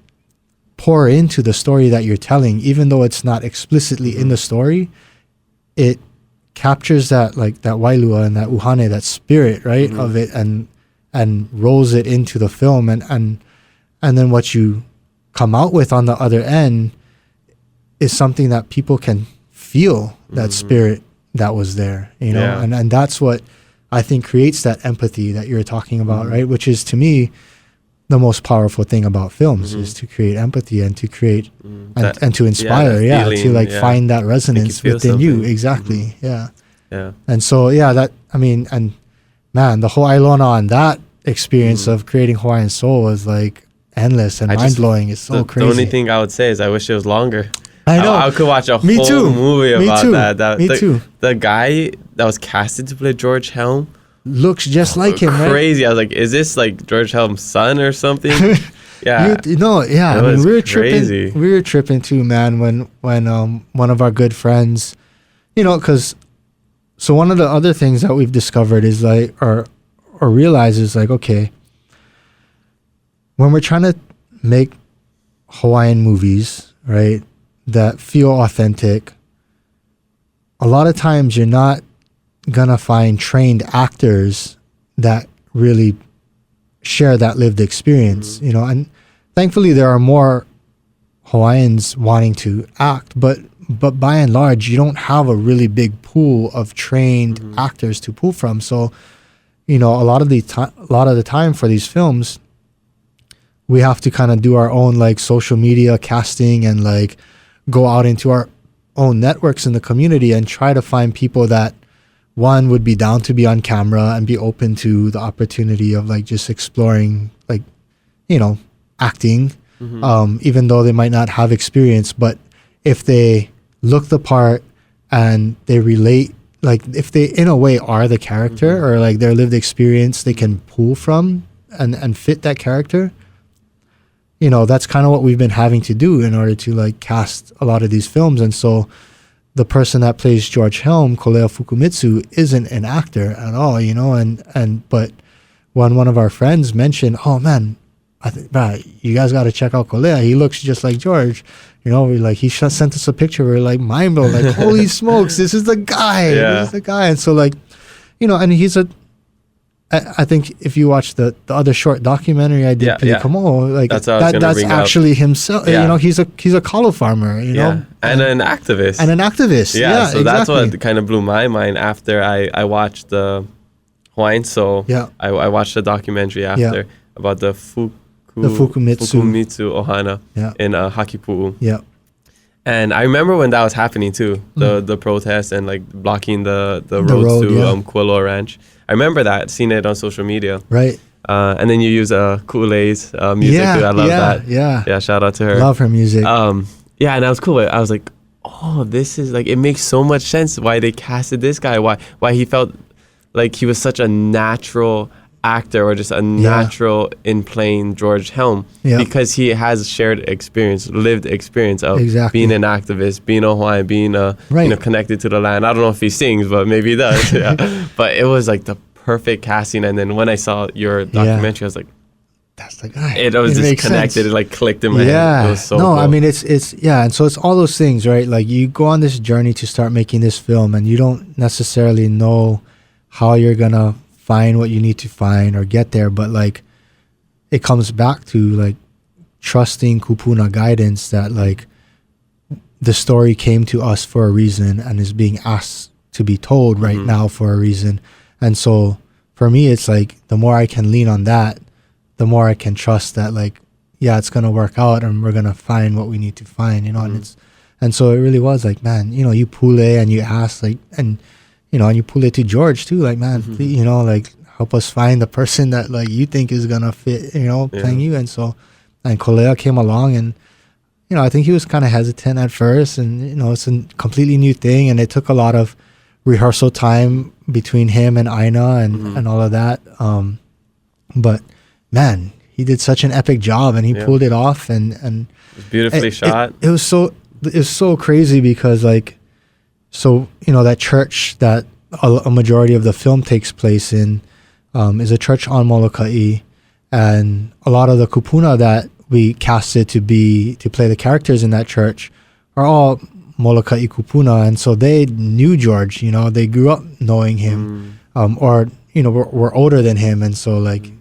pour into the story that you're telling. Even though it's not explicitly in the story, it captures that, like, that wailua and that uhane, that spirit, right, of it, and rolls it into the film. And then what you come out with on the other end is something that people can feel, that spirit that was there, and that's what I think creates that empathy that you're talking about, right? Which is, to me, the most powerful thing about films, is to create empathy and to create and to inspire, feeling, to like find that resonance within you. Exactly. Yeah. And so, and man, the whole Ilona on that experience of creating Hawaiian Soul was like endless and mind blowing. It's so crazy. The only thing I would say is I wish it was longer. I know. I could watch a whole movie about that. Me too. The guy that was casted to play George Helm looks just like him, right? Crazy. I was like, is this like George Helm's son or something? Yeah. We were tripping. We were tripping too, man, when one of our good friends, so one of the other things that we've discovered is like, or realize is like, okay, when we're trying to make Hawaiian movies, right, that feel authentic, a lot of times you're not gonna find trained actors that really share that lived experience, and thankfully there are more Hawaiians wanting to act, but by and large you don't have a really big pool of trained actors to pull from. So a lot of the time for these films we have to kind of do our own like social media casting and like go out into our own networks in the community and try to find people that, one, would be down to be on camera and be open to the opportunity of like just exploring, like, acting, even though they might not have experience. But if they look the part and they relate, like if they in a way are the character or like their lived experience they can pull from and fit that character, that's kind of what we've been having to do in order to like cast a lot of these films. And so the person that plays George Helm, Kolea Fukumitsu, isn't an actor at all, but when one of our friends mentioned, oh man, I think, you guys got to check out Kolea. He looks just like George. We're like, he sent us a picture. We're like mind blown, like, holy smokes, this is the guy. This is the guy. And so like, and he's I think if you watch the other short documentary I did, Pilikomo, like that's actually himself. He's a kalo farmer. And an activist. Yeah, so that's what kind of blew my mind after I watched the Hawaiian Soul. Yeah, I watched the documentary after about the Fukumitsu Ohana in Hakipu'u. Yeah. And I remember when that was happening too, the protest and like blocking the roads to Kualoa Ranch. I remember that, seeing it on social media. Right. And then you use Ku'ulei's music too. I love that. Yeah, shout out to her. Love her music. And that was cool. I was like, oh, this is like, it makes so much sense why they casted this guy, why he felt like he was such a natural actor or just a natural in playing George Helm, because he has shared experience, lived experience of being an activist, being a Hawaiian, being connected to the land. I don't know if he sings, but maybe he does. But it was like the perfect casting. And then when I saw your documentary, I was like, that's the guy. It was just connected. It like clicked in my head. It was so cool. I mean, it's and so it's all those things, right? Like you go on this journey to start making this film and you don't necessarily know how you're gonna find what you need to find or get there, but like it comes back to like trusting kupuna guidance that like the story came to us for a reason and is being asked to be told right now for a reason. And so for me, it's like the more I can lean on that, the more I can trust that like, it's gonna work out and we're gonna find what we need to find, and so it really was like, man, you pule and you ask like, and and you pull it to George too, like, man, please, like, help us find the person that like you think is gonna fit, playing you. And so, and Kolea came along, and I think he was kind of hesitant at first, and it's a completely new thing, and it took a lot of rehearsal time between him and Aina and all of that. But man, he did such an epic job, and he pulled it off, and it was beautifully shot. It was so crazy because like, so that church that a majority of the film takes place in is a church on Moloka'i, and a lot of the kupuna that we casted to play the characters in that church are all Moloka'i kupuna, and so they knew George. They grew up knowing him, or were older than him, and so like,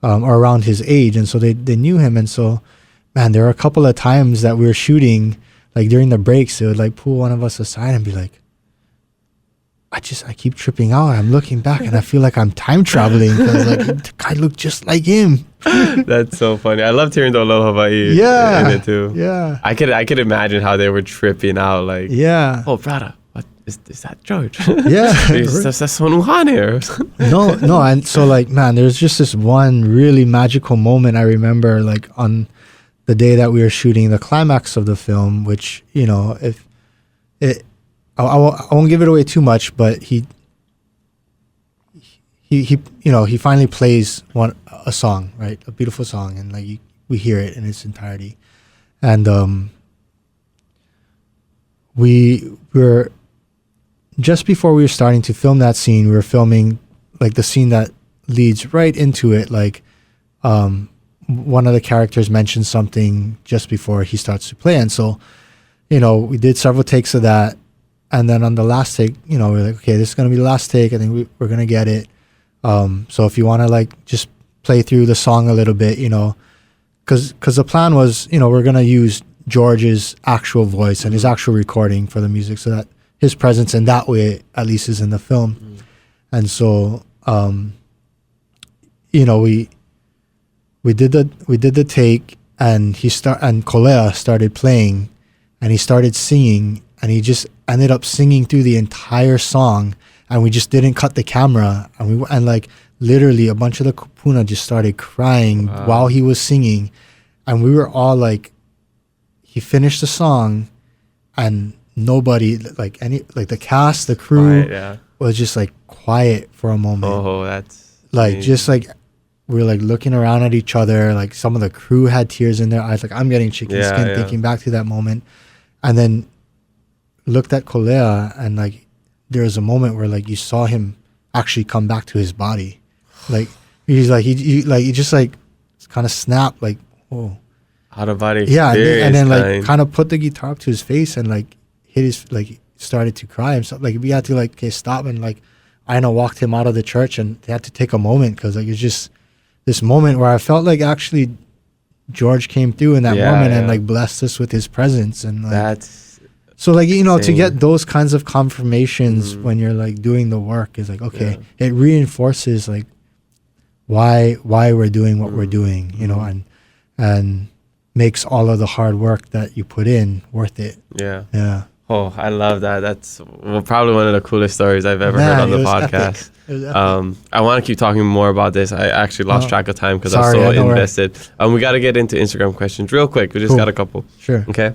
or around his age, and so they knew him. And so, man, there were a couple of times that we were shooting, like during the breaks, they would like pull one of us aside and be like, I keep tripping out. I'm looking back and I feel like I'm time traveling because like the guy looked just like him. That's so funny. I loved hearing the Olonā Hawaii in it too. Yeah. I could imagine how they were tripping out. Like, oh, brother, what is that George? Yeah. That's one Uhane. No. And so like, man, there's just this one really magical moment I remember, like on the day that we were shooting the climax of the film, which, I won't give it away too much, but he finally plays a song, right? A beautiful song, and like we hear it in its entirety. And we were just before we were starting to film that scene, we were filming like the scene that leads right into it. Like one of the characters mentions something just before he starts to play, and so we did several takes of that. And then on the last take, we're like, okay, this is going to be the last take. I think we're going to get it. So if you want to like just play through the song a little bit, because the plan was, we're going to use George's actual voice and his actual recording for the music, so that his presence in that way at least is in the film. And so, we did the take, and and Kolea started playing, and he started singing, and he just ended up singing through the entire song, and we just didn't cut the camera, and like literally a bunch of the kupuna just started crying while he was singing, and we were all like, he finished the song, and nobody, like the cast, the crew was just like quiet for a moment. Oh, that's like amazing. Just like we're like looking around at each other, like some of the crew had tears in their eyes, like I'm getting chicken skin thinking back to that moment. And then looked at Kolea, and like there was a moment where like you saw him actually come back to his body, like he's like he just like kind of snapped, like, oh, out of body experience, and then like kind of put the guitar up to his face and like hit his, like started to cry himself. Like we had to like, okay, stop, and like Aina walked him out of the church, and they had to take a moment, because like it's just this moment where I felt like actually George came through in that moment and like blessed us with his presence. And like, that's so like, to get those kinds of confirmations when you're like doing the work is like, okay, it reinforces like why we're doing what we're doing, and makes all of the hard work that you put in worth it. Yeah. Oh, I love that. That's probably one of the coolest stories I've ever heard on the podcast. I want to keep talking more about this. I actually lost track of time because I'm so invested. We got to get into Instagram questions real quick. We just got a couple. Sure. Okay. All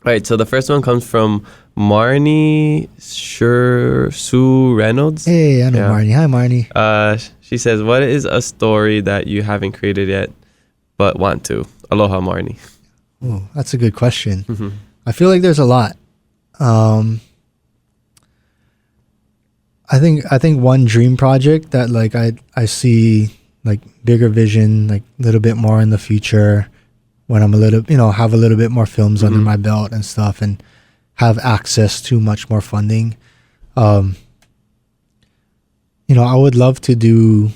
right. So the first one comes from Marnie Sue Reynolds. Hey, I know Marnie. Hi, Marnie. She says, what is a story that you haven't created yet but want to? Aloha, Marnie. Oh, that's a good question. I feel like there's a lot. I think one dream project that like I see like bigger vision, like a little bit more in the future, when I'm a little, have a little bit more films under my belt and stuff, and have access to much more funding. I would love to do,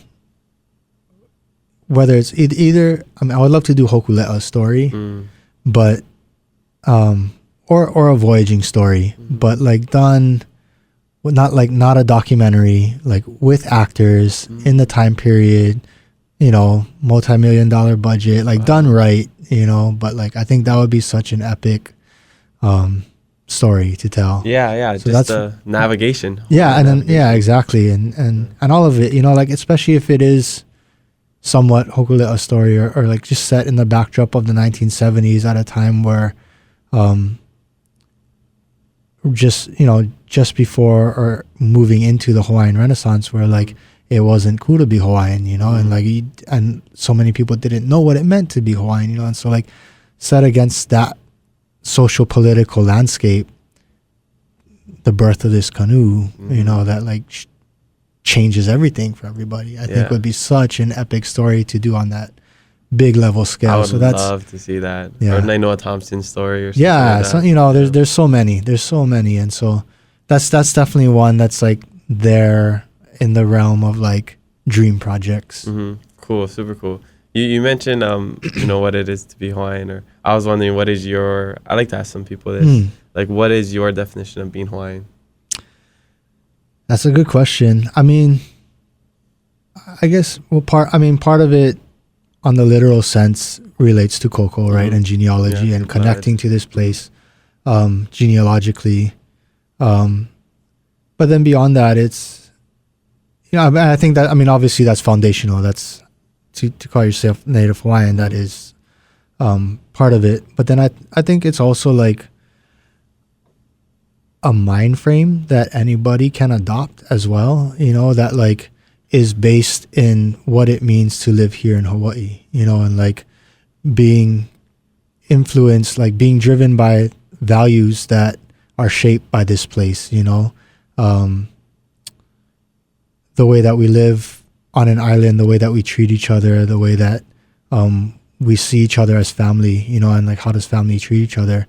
whether it's either, I would love to do Hokule'a story, but, or a voyaging story, but like done, not a documentary, like with actors in the time period, multi-million-dollar budget, like done right, but like I think that would be such an epic story to tell. Yeah, So just the navigation. Yeah, and then exactly, and all of it, like especially if it is somewhat hokule a story or like just set in the backdrop of the 1970s at a time where just before or moving into the Hawaiian Renaissance, where like it wasn't cool to be Hawaiian, and like and so many people didn't know what it meant to be Hawaiian, and so like set against that social political landscape, the birth of this canoe, that like changes everything for everybody. I think would be such an epic story to do on that big level scale. I would love to see that. Yeah. Or Nainoa Thompson's story or something like that. So, there's so many, and so that's definitely one that's like there in the realm of like dream projects. Cool, super cool. You mentioned what it is to be Hawaiian, or I was wondering what is your, I like to ask some people this, like what is your definition of being Hawaiian? That's a good question. I mean, I guess part of it on the literal sense relates to Koko, right? And genealogy and connecting to this place genealogically. But then beyond that, it's, I think that, obviously that's foundational. That's to call yourself Native Hawaiian, that is part of it. But then I think it's also like a mind frame that anybody can adopt as well, that like is based in what it means to live here in Hawaii, and like being influenced, like being driven by values that are shaped by this place, the way that we live on an island, the way that we treat each other, the way that we see each other as family, and like how does family treat each other.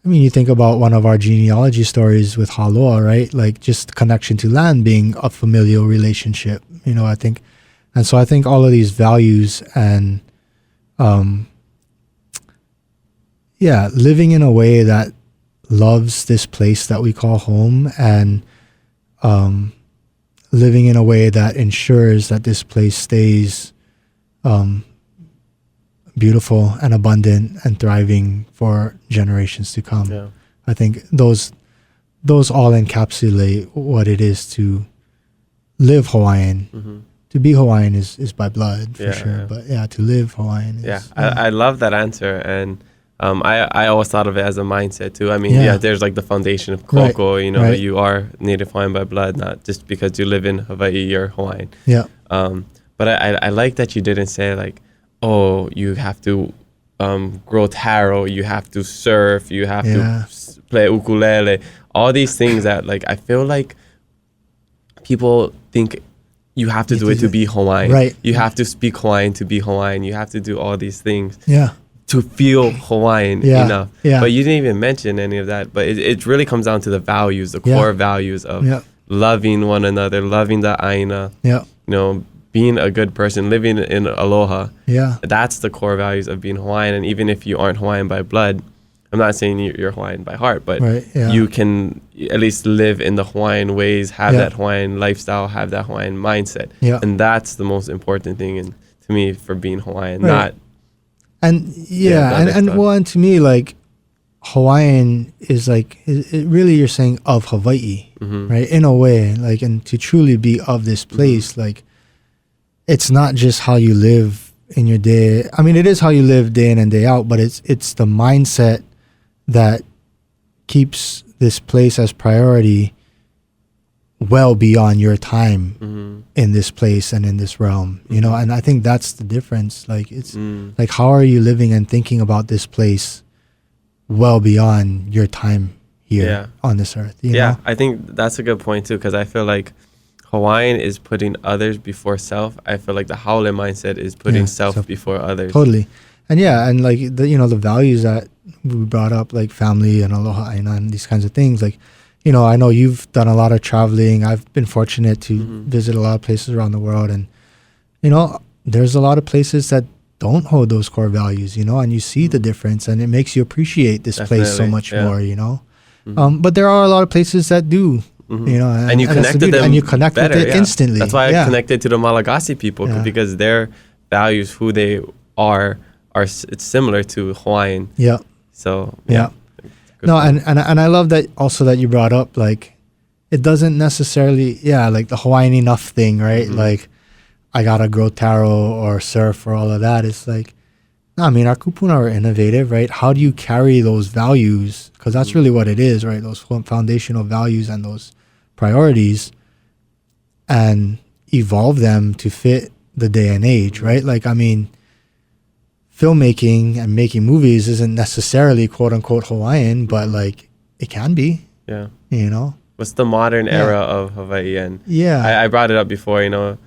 You think about one of our genealogy stories with Haloa, right? Like just connection to land being a familial relationship, I think. And so I think all of these values and, living in a way that loves this place that we call home, and living in a way that ensures that this place stays beautiful and abundant and thriving for generations to come. Yeah. I think those all encapsulate what it is to live Hawaiian. To be Hawaiian is by blood for sure, but to live Hawaiian is, I love that answer, and I always thought of it as a mindset too. There's like the foundation of Koko, right. You are Native Hawaiian by blood, not just because you live in Hawaii, you're Hawaiian. But I like that you didn't say like, oh, you have to grow taro, you have to surf, you have to play ukulele, all these things that like I feel like people think you have to do it to be Hawaiian. Right. You have to speak Hawaiian to be Hawaiian. You have to do all these things to feel Hawaiian enough. But you didn't even mention any of that. But it really comes down to the values, the core values of loving one another, loving the aina, being a good person, living in aloha. That's the core values of being Hawaiian. And even if you aren't Hawaiian by blood, I'm not saying you're Hawaiian by heart, but you can at least live in the Hawaiian ways, have that Hawaiian lifestyle, have that Hawaiian mindset. And that's the most important thing to me for being Hawaiian, not... And and to me, like, Hawaiian is like, it really you're saying of Hawaii, right? In a way, like, and to truly be of this place, like, it's not just how you live in your day. It is how you live day in and day out, but it's the mindset that keeps this place as priority well beyond your time in this place and in this realm, and I think that's the difference. Like, it's like, how are you living and thinking about this place well beyond your time here on this earth? You know? I think that's a good point too, because I feel like Hawaiian is putting others before self. I feel like the Haole mindset is putting self before others. Totally. And like the values that we brought up, like family and aloha aina and these kinds of things, like, I know you've done a lot of traveling. I've been fortunate to visit a lot of places around the world, and there's a lot of places that don't hold those core values, and you see the difference, and it makes you appreciate this place so much more, but there are a lot of places that do. And you connect with them, and you connect better, with it instantly. That's why I connected to the Malagasy people, because their values, who they are it's similar to Hawaiian. So No, and I love that also that you brought up, like, it doesn't necessarily, like the Hawaiian enough thing, right? Like, I gotta grow taro or surf or all of that. It's like, no, I mean, our kupuna are innovative, right? How do you carry those values? Because that's really what it is, right? Those foundational values and those priorities, and evolve them to fit the day and age, right? Like, I mean, filmmaking and making movies isn't necessarily quote unquote Hawaiian, but like it can be. Yeah. You know? What's the modern era of Hawaiian? Yeah. I brought it up before, you know,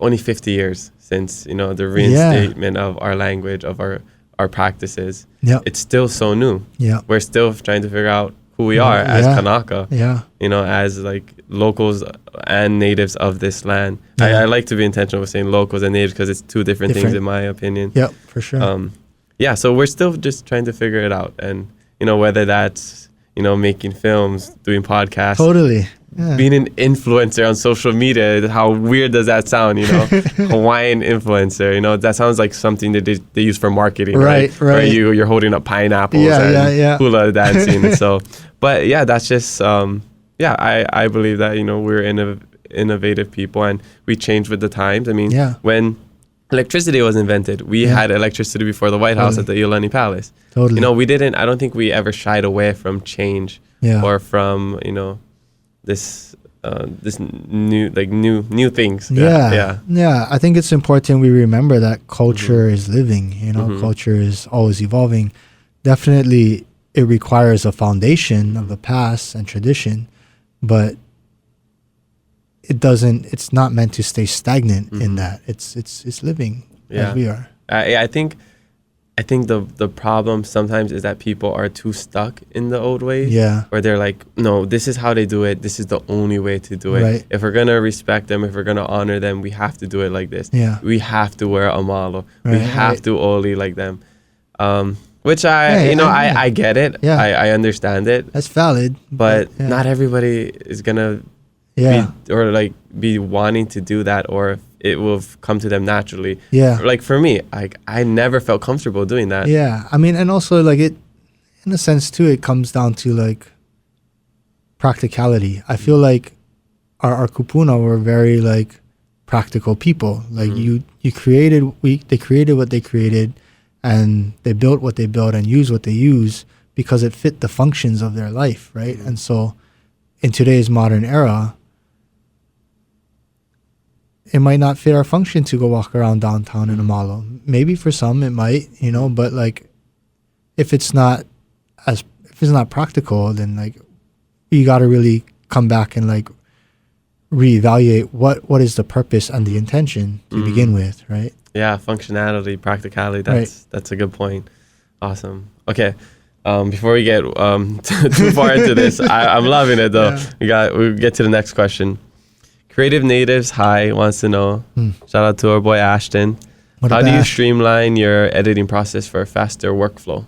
only 50 years since, you know, the reinstatement of our language, of our practices. Yeah. It's still so new. Yeah. We're still trying to figure out who we are as Kanaka. Yeah. You know, as like locals and natives of this land. Yeah. I like to be intentional with saying locals and natives because it's two different things in my opinion. Yep, for sure. Yeah, so we're still just trying to figure it out. And, you know, whether that's, you know, making films, doing podcasts. Totally. Yeah. Being an influencer on social media, how weird does that sound, you know? Hawaiian influencer, you know, that sounds like something that they use for marketing, right? Where you're holding up pineapples and hula dancing. So, but yeah, that's just, I believe that, you know, we're innovative people and we change with the times. I mean, when electricity was invented, we had electricity before the White House at the Iolani Palace. Totally. You know, I don't think we ever shied away from change or from, you know, this new things. Yeah. I think it's important we remember that culture is living, you know, culture is always evolving. Definitely it requires a foundation of the past and tradition, but it's not meant to stay stagnant in that. It's living as we are. I think the problem sometimes is that people are too stuck in the old ways. Yeah. Where they're like, no, this is how they do it. This is the only way to do it. Right. If we're going to respect them, if we're going to honor them, we have to do it like this. Yeah. We have to wear a malo. Right, we have to oli like them. Which I get it. Yeah. I understand it. That's valid. But not everybody is going to be wanting to do that, or it will come to them naturally. Yeah. Like for me, I never felt comfortable doing that. Yeah. I mean, and also like it, in a sense too, it comes down to like practicality. I feel like our kupuna were very like practical people. Like they created what they created, and they built what they built and used what they used because it fit the functions of their life, right? And so in today's modern era, it might not fit our function to go walk around downtown in a malo. Maybe for some it might, you know, but like if it's not practical, then like you got to really come back and like reevaluate what is the purpose and the intention to begin with, right? Yeah, functionality, practicality. That's a good point. Awesome. Okay. Before we get too far into this, I'm loving it though. We get to the next question. Creative Natives High wants to know, shout out to our boy Ashton, how do you streamline your editing process for a faster workflow?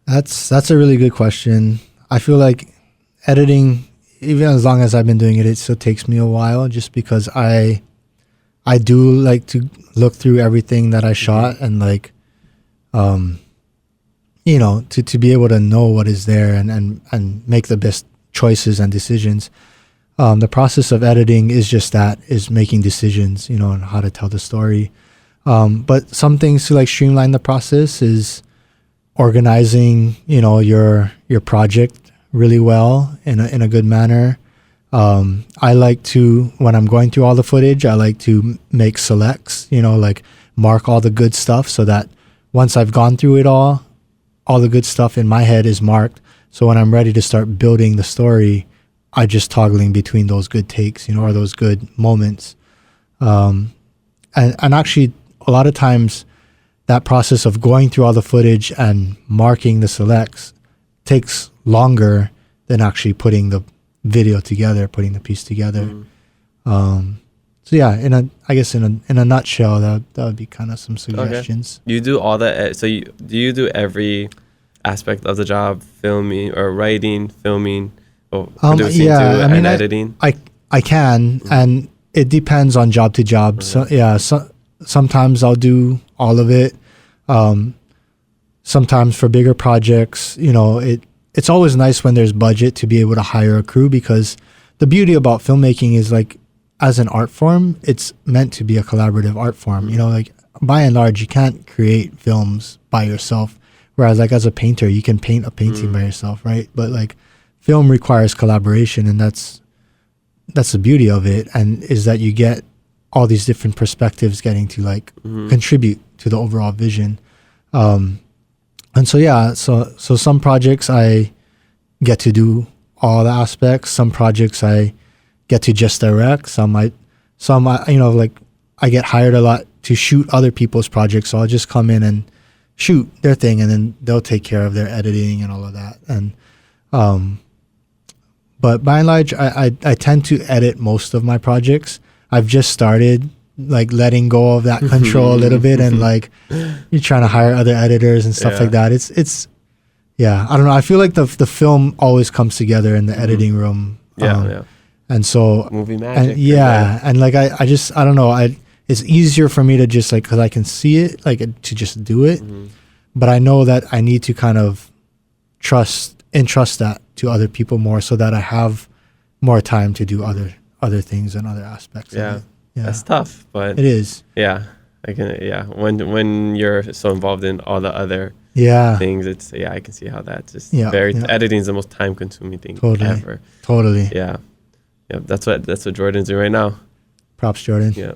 That's a really good question. I feel like editing, even as long as I've been doing it, it still takes me a while just because I do like to look through everything that I shot and like, you know, to be able to know what is there and make the best choices and decisions. The process of editing is making decisions, you know, on how to tell the story. But some things to like streamline the process is organizing, you know, your project really well in a good manner. I like to, when I'm going through all the footage, I like to make selects, you know, like mark all the good stuff so that once I've gone through it all the good stuff in my head is marked. So when I'm ready to start building the story, I just toggling between those good takes, you know, or those good moments. And actually, a lot of times, that process of going through all the footage and marking the selects takes longer than actually putting the video together, putting the piece together. So yeah, I guess in a nutshell, that would be kind of some suggestions. Okay. You do all that. So do you do every aspect of the job, filming or writing, filming? Producing and editing? I can, and it depends on job to job. So sometimes I'll do all of it. sometimes for bigger projects, it's always nice when there's budget to be able to hire a crew, because the beauty about filmmaking is like, as an art form, it's meant to be a collaborative art form. Like by and large, you can't create films by yourself. Whereas like as a painter, you can paint a painting by yourself, right? But like film requires collaboration, and that's the beauty of it, and is that you get all these different perspectives getting to like contribute to the overall vision. And so some projects I get to do all the aspects. Some projects I get to just direct. Some I get hired a lot to shoot other people's projects. So I'll just come in and shoot their thing, and then they'll take care of their editing and all of that. And but by and large, I tend to edit most of my projects. I've just started like letting go of that control a little bit, and like you're trying to hire other editors and stuff like that. It's I don't know. I feel like the film always comes together in the editing room. And so movie magic. And like I don't know. It's easier for me to just like, because I can see it, like to just do it. But I know that I need to kind of entrust that to other people more, so that I have more time to do other things and other aspects of it. Yeah, that's tough, but it is. Yeah, I can. Yeah, when you're so involved in all the other things, it's I can see how that's just editing is the most time consuming thing ever. Totally. Yeah, that's what Jordan's doing right now. Props, Jordan. Yeah.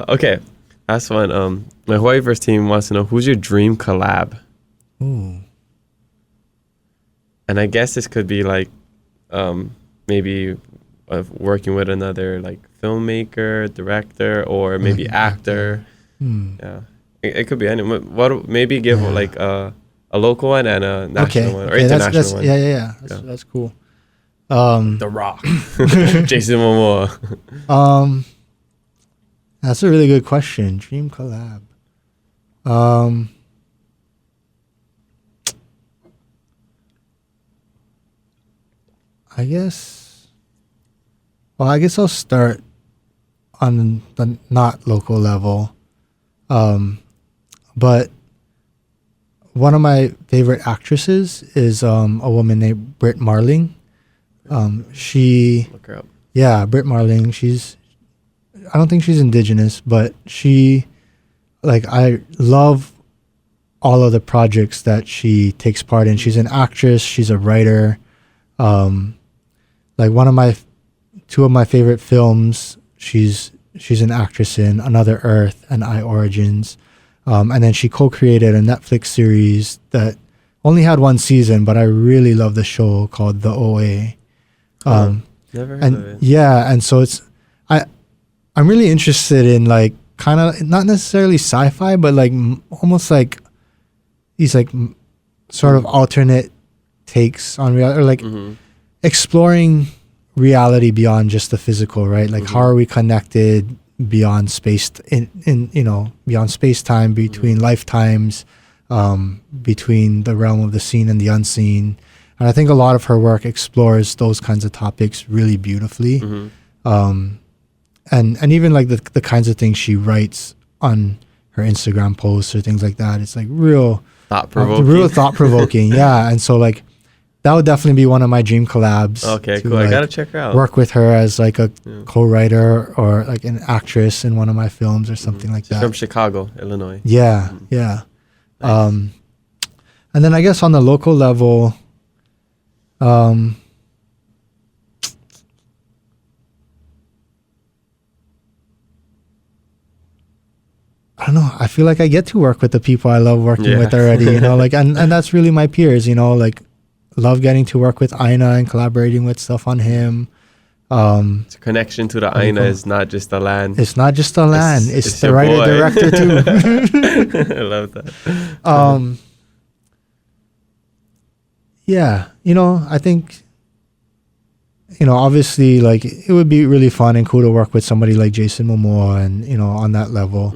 Okay, last one. My Hawaiiverse team wants to know, who's your dream collab? Ooh. And I guess this could be like maybe working with another like filmmaker, director, or maybe actor. Yeah, it could be anyone. What maybe give like a local one and a national one, or international one. That's cool. The Rock, Jason Momoa. That's a really good question. Dream collab. I guess I'll start on the not local level. But one of my favorite actresses is a woman named Britt Marling. She look her up. Yeah, Britt Marling. I don't think she's indigenous, but I love all of the projects that she takes part in. She's an actress. She's a writer. Two of my favorite films, she's an actress in, Another Earth and I Origins. And then she co-created a Netflix series that only had one season, but I really love the show, called The OA. Never heard of it. Yeah, and so I'm really interested in like kind of not necessarily sci-fi, but like almost like these like sort of alternate takes on reality, or like exploring reality beyond just the physical, right? Like how are we connected beyond space beyond space-time, between lifetimes, between the realm of the seen and the unseen. And I think a lot of her work explores those kinds of topics really beautifully. And even like the kinds of things she writes on her Instagram posts or things like that, it's like real thought-provoking. Yeah. And so like that would definitely be one of my dream collabs. Okay, cool. I gotta check her out. Work with her as like a co-writer or like an actress in one of my films or something like She's that. from Chicago, Illinois. Yeah, yeah. Nice. And then I guess on the local level, I don't know. I feel like I get to work with the people I love working with already, like, and that's really my peers, like, love getting to work with Aina and collaborating with stuff on him. It's a connection to the Aina is not just the land. It's not just the land. It's the writer director too. I love that. Yeah, I think, obviously, like, it would be really fun and cool to work with somebody like Jason Momoa and, on that level.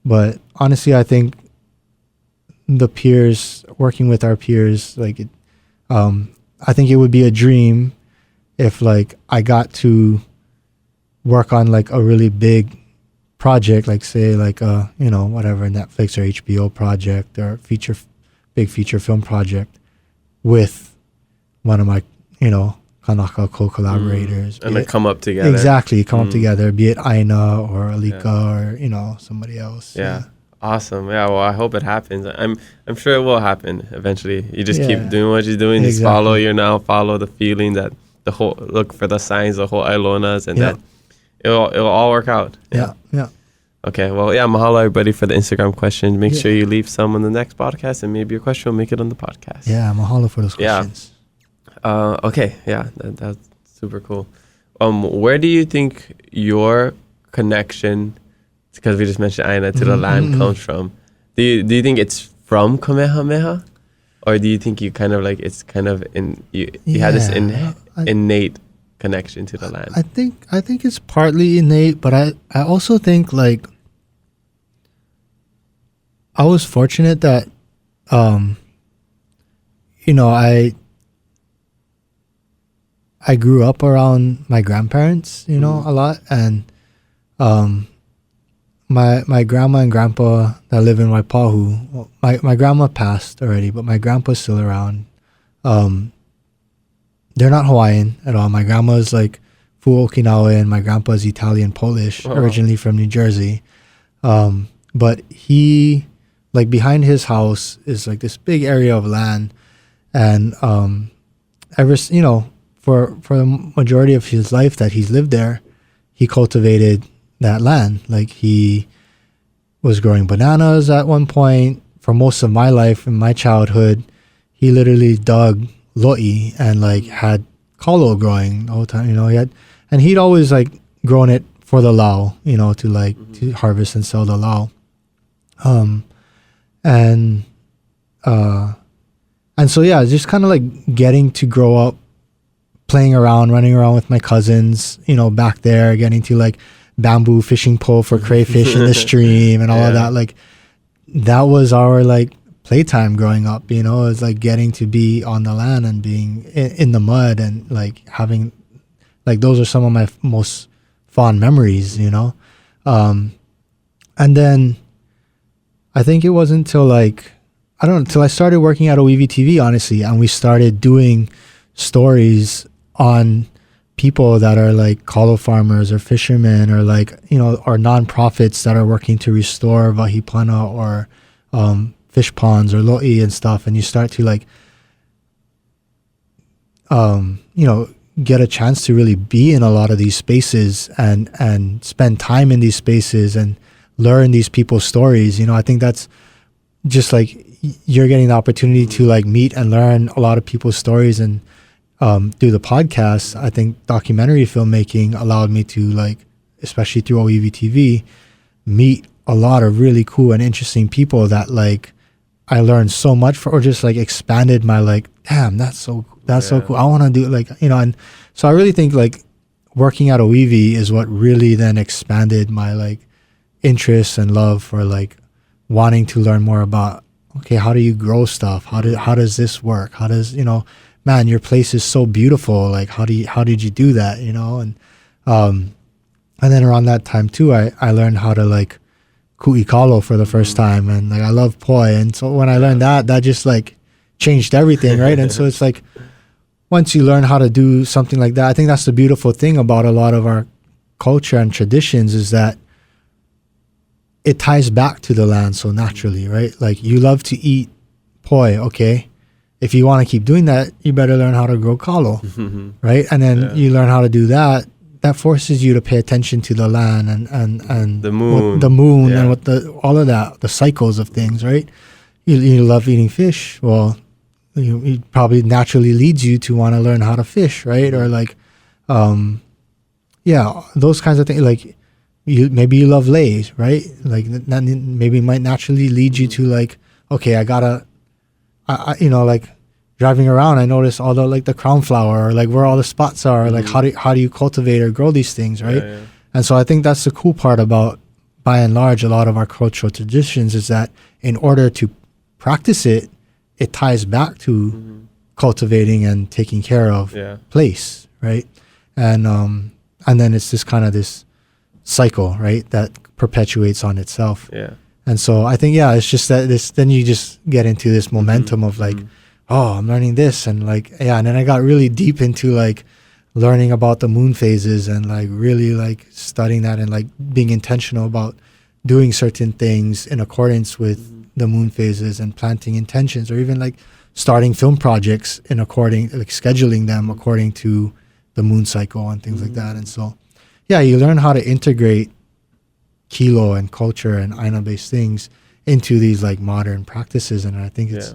But honestly, I think working with our peers, like, I think it would be a dream if, like, I got to work on, like, a really big project, like say like whatever Netflix or HBO project or big feature film project with one of my Kanaka co-collaborators, and they come up together. Exactly, come up together, be it Aina or Alika or somebody else. Yeah. Awesome. Yeah, well, I hope it happens. I'm sure it will happen eventually. You just keep doing what you're doing. Just follow the feeling, that look for the signs, the whole Ilonas, and that it'll all work out. Yeah. Okay, well, mahalo everybody for the Instagram questions. Make sure you leave some on the next podcast, and maybe your question will make it on the podcast. Yeah, mahalo for those questions. Okay, that's super cool. Where do you think your connection, because we just mentioned Aina, to the land comes from? Do you think it's from Kamehameha, or do you think you kind of like it's kind of you had this innate connection to the land? I think it's partly innate, but I also think like I was fortunate that I grew up around my grandparents, a lot, and my grandma and grandpa that live in Waipahu. My grandma passed already, but my grandpa's still around. They're not Hawaiian at all. My grandma's like full Okinawan. My grandpa's Italian Polish, originally from New Jersey. But he, like behind his house is like this big area of land, and for the majority of his life that he's lived there, he cultivated that land. Like he was growing bananas at one point. For most of my life, in my childhood, he literally dug lo'i and like had kalo growing the whole time. He'd always like grown it for the lao, to harvest and sell the lao. And so just kind of like getting to grow up playing around, running around with my cousins, back there, getting to like bamboo fishing pole for crayfish in the stream and all of that. Like that was our like playtime growing up, it was like getting to be on the land and being in the mud and like having, like those are some of my most fond memories, and then I think it wasn't until I started working at ʻŌiwi TV, honestly, and we started doing stories on people that are like kalo farmers or fishermen or like, or nonprofits that are working to restore wahipana or fish ponds or lo'i and stuff. And you start to like, get a chance to really be in a lot of these spaces and spend time in these spaces and learn these people's stories. I think that's just like you're getting the opportunity to like meet and learn a lot of people's stories. And through the podcast, I think documentary filmmaking allowed me to like, especially through ʻŌiwi TV, meet a lot of really cool and interesting people that like I learned so much for, or just like expanded my like, damn, that's so cool. I want to do like, and so I really think like working at ʻŌiwi is what really then expanded my like interest and love for like wanting to learn more about, okay, how do you grow stuff? How does this work? How does, man, your place is so beautiful. Like, how did you do that? And then around that time too, I learned how to like ku'i kalo for the first time. And like, I love poi. And so when I learned that just like changed everything. Right. And so it's like, once you learn how to do something like that, I think that's the beautiful thing about a lot of our culture and traditions is that it ties back to the land so naturally, right? Like you love to eat poi, okay? If you want to keep doing that, you better learn how to grow kalo, right? And then you learn how to do that. That forces you to pay attention to the land and the moon, and what all of that, the cycles of things, right? You love eating fish. Well, it probably naturally leads you to want to learn how to fish, right? Or like, those kinds of things. Like, maybe you love lays, right? Like that maybe might naturally lead you to like, okay, I like driving around, I notice all the like the crown flower or like where all the spots are, like how do you cultivate or grow these things, right? Yeah. And so I think that's the cool part about, by and large, a lot of our cultural traditions is that in order to practice it, it ties back to cultivating and taking care of place, right? And then it's this kind of this cycle, right? That perpetuates on itself. Yeah. And so I think, it's just that then you just get into this momentum of like, oh, I'm learning this. And like, and then I got really deep into like learning about the moon phases and like really like studying that and like being intentional about doing certain things in accordance with the moon phases and planting intentions, or even like starting film projects scheduling them according to the moon cycle and things like that. And so, you learn how to integrate kilo and culture and aina-based things into these like modern practices, and I think it's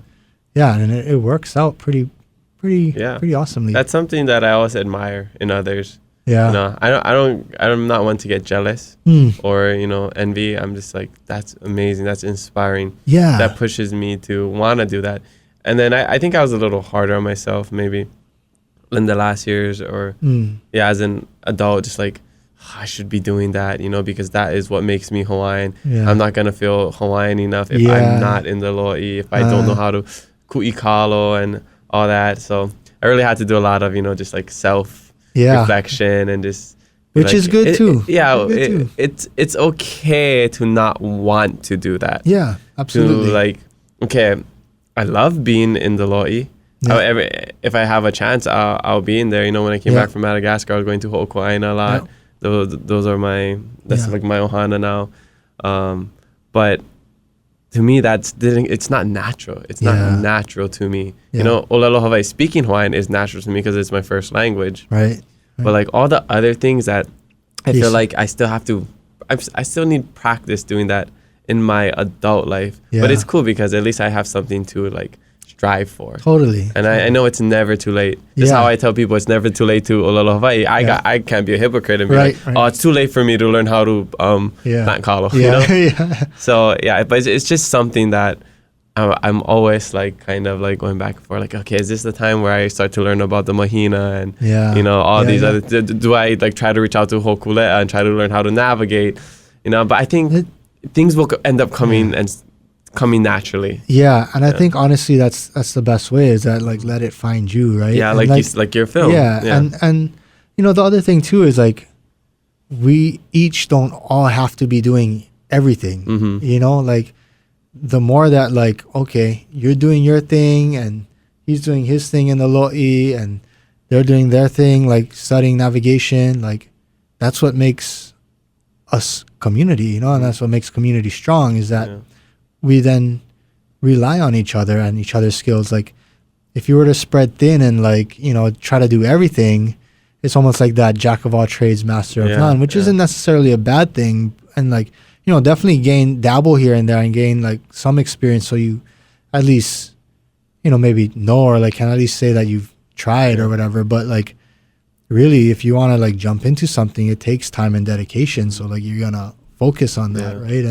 and it works out pretty awesomely. That's something that I always admire in others. Yeah. You know, I'm not one to get jealous or, you know, envy. I'm just like, that's amazing. That's inspiring. Yeah. That pushes me to want to do that. And then I think I was a little harder on myself maybe in the last years, or as an adult, just like, I should be doing that, you know, because that is what makes me Hawaiian. Yeah. I'm not going to feel Hawaiian enough if I'm not in the lo'i, if I don't know how to ku'i kalo and all that. So I really had to do a lot of, you know, just like self reflection and just, which is good too. It's okay to not want to do that. Yeah, absolutely. To like, okay, I love being in the lo'i. Yeah. If I have a chance, I'll be in there. You know, when I came back from Madagascar, I was going to Ho'oko'aina a lot. Yeah. Those are that's like my ohana now. But to me, it's not natural. It's not natural to me. You know, Olelo Hawaii, speaking Hawaiian is natural to me because it's my first language. Right. But like all the other things that I feel like I still need practice doing that in my adult life. Yeah. But it's cool because at least I have something to like strive for. Totally. And I know it's never too late. That's how I tell people it's never too late to Olelo Hawaii. I can't be a hypocrite and be like, oh, it's too late for me to learn how to plant kalo. You know? So but it's just something that I'm always like kind of like going back and forth, like, okay, is this the time where I start to learn about the mahina and you know, all these other, do I like try to reach out to Hokulea and try to learn how to navigate, you know? But I think things will end up coming coming naturally. And I think honestly that's the best way, is that like let it find you, right? And like your film. And you know, the other thing too is like we each don't all have to be doing everything. You know, like the more that like, okay, you're doing your thing and he's doing his thing in the lo'i and they're doing their thing, like studying navigation, like that's what makes us community, you know, and that's what makes community strong, is that we then rely on each other and each other's skills. Like if you were to spread thin and like, you know, try to do everything, it's almost like that jack of all trades, master of none, which isn't necessarily a bad thing. And like, you know, definitely dabble here and there and gain like some experience, so you at least, you know, maybe know or like can at least say that you've tried or whatever. But like really, if you want to like jump into something, it takes time and dedication. So like you're gonna focus on that, right?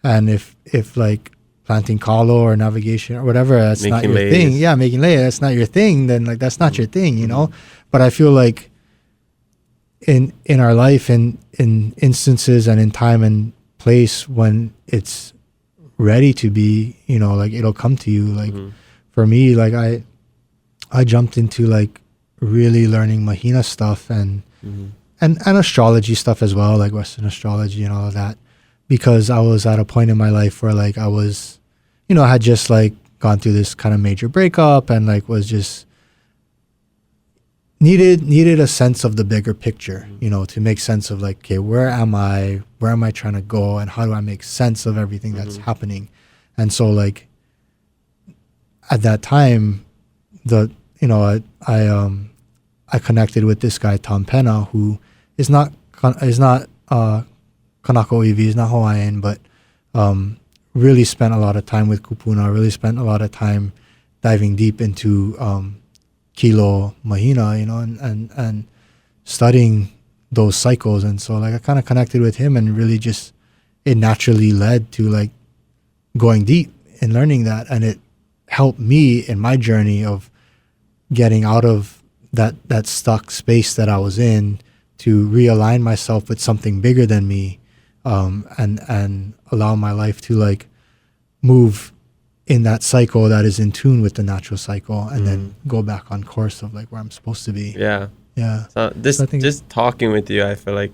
And if like planting kalo or navigation or whatever, that's not your thing. Yeah, making lei, that's not your thing. Then like that's not your thing, you know. But I feel like in our life, in instances and in time and place when it's ready to be, you know, like it'll come to you. Like for me, like I jumped into like really learning mahina stuff and astrology stuff as well, like Western astrology and all of that, because I was at a point in my life where like I was, you know, I had just like gone through this kind of major breakup and like was just needed a sense of the bigger picture, you know, to make sense of like, okay, where am I trying to go, and how do I make sense of everything that's happening? And so like at that time, I connected with this guy Tom Pena, who is not Kanaka ʻŌiwi, is not Hawaiian, but really spent a lot of time with kupuna, really spent a lot of time diving deep into kilo mahina, you know, and studying those cycles. And so like I kind of connected with him, and really just it naturally led to like going deep and learning that, and it helped me in my journey of getting out of that stuck space that I was in, to realign myself with something bigger than me, and allow my life to like move in that cycle that is in tune with the natural cycle, and then go back on course of like where I'm supposed to be. So just talking with you, I feel like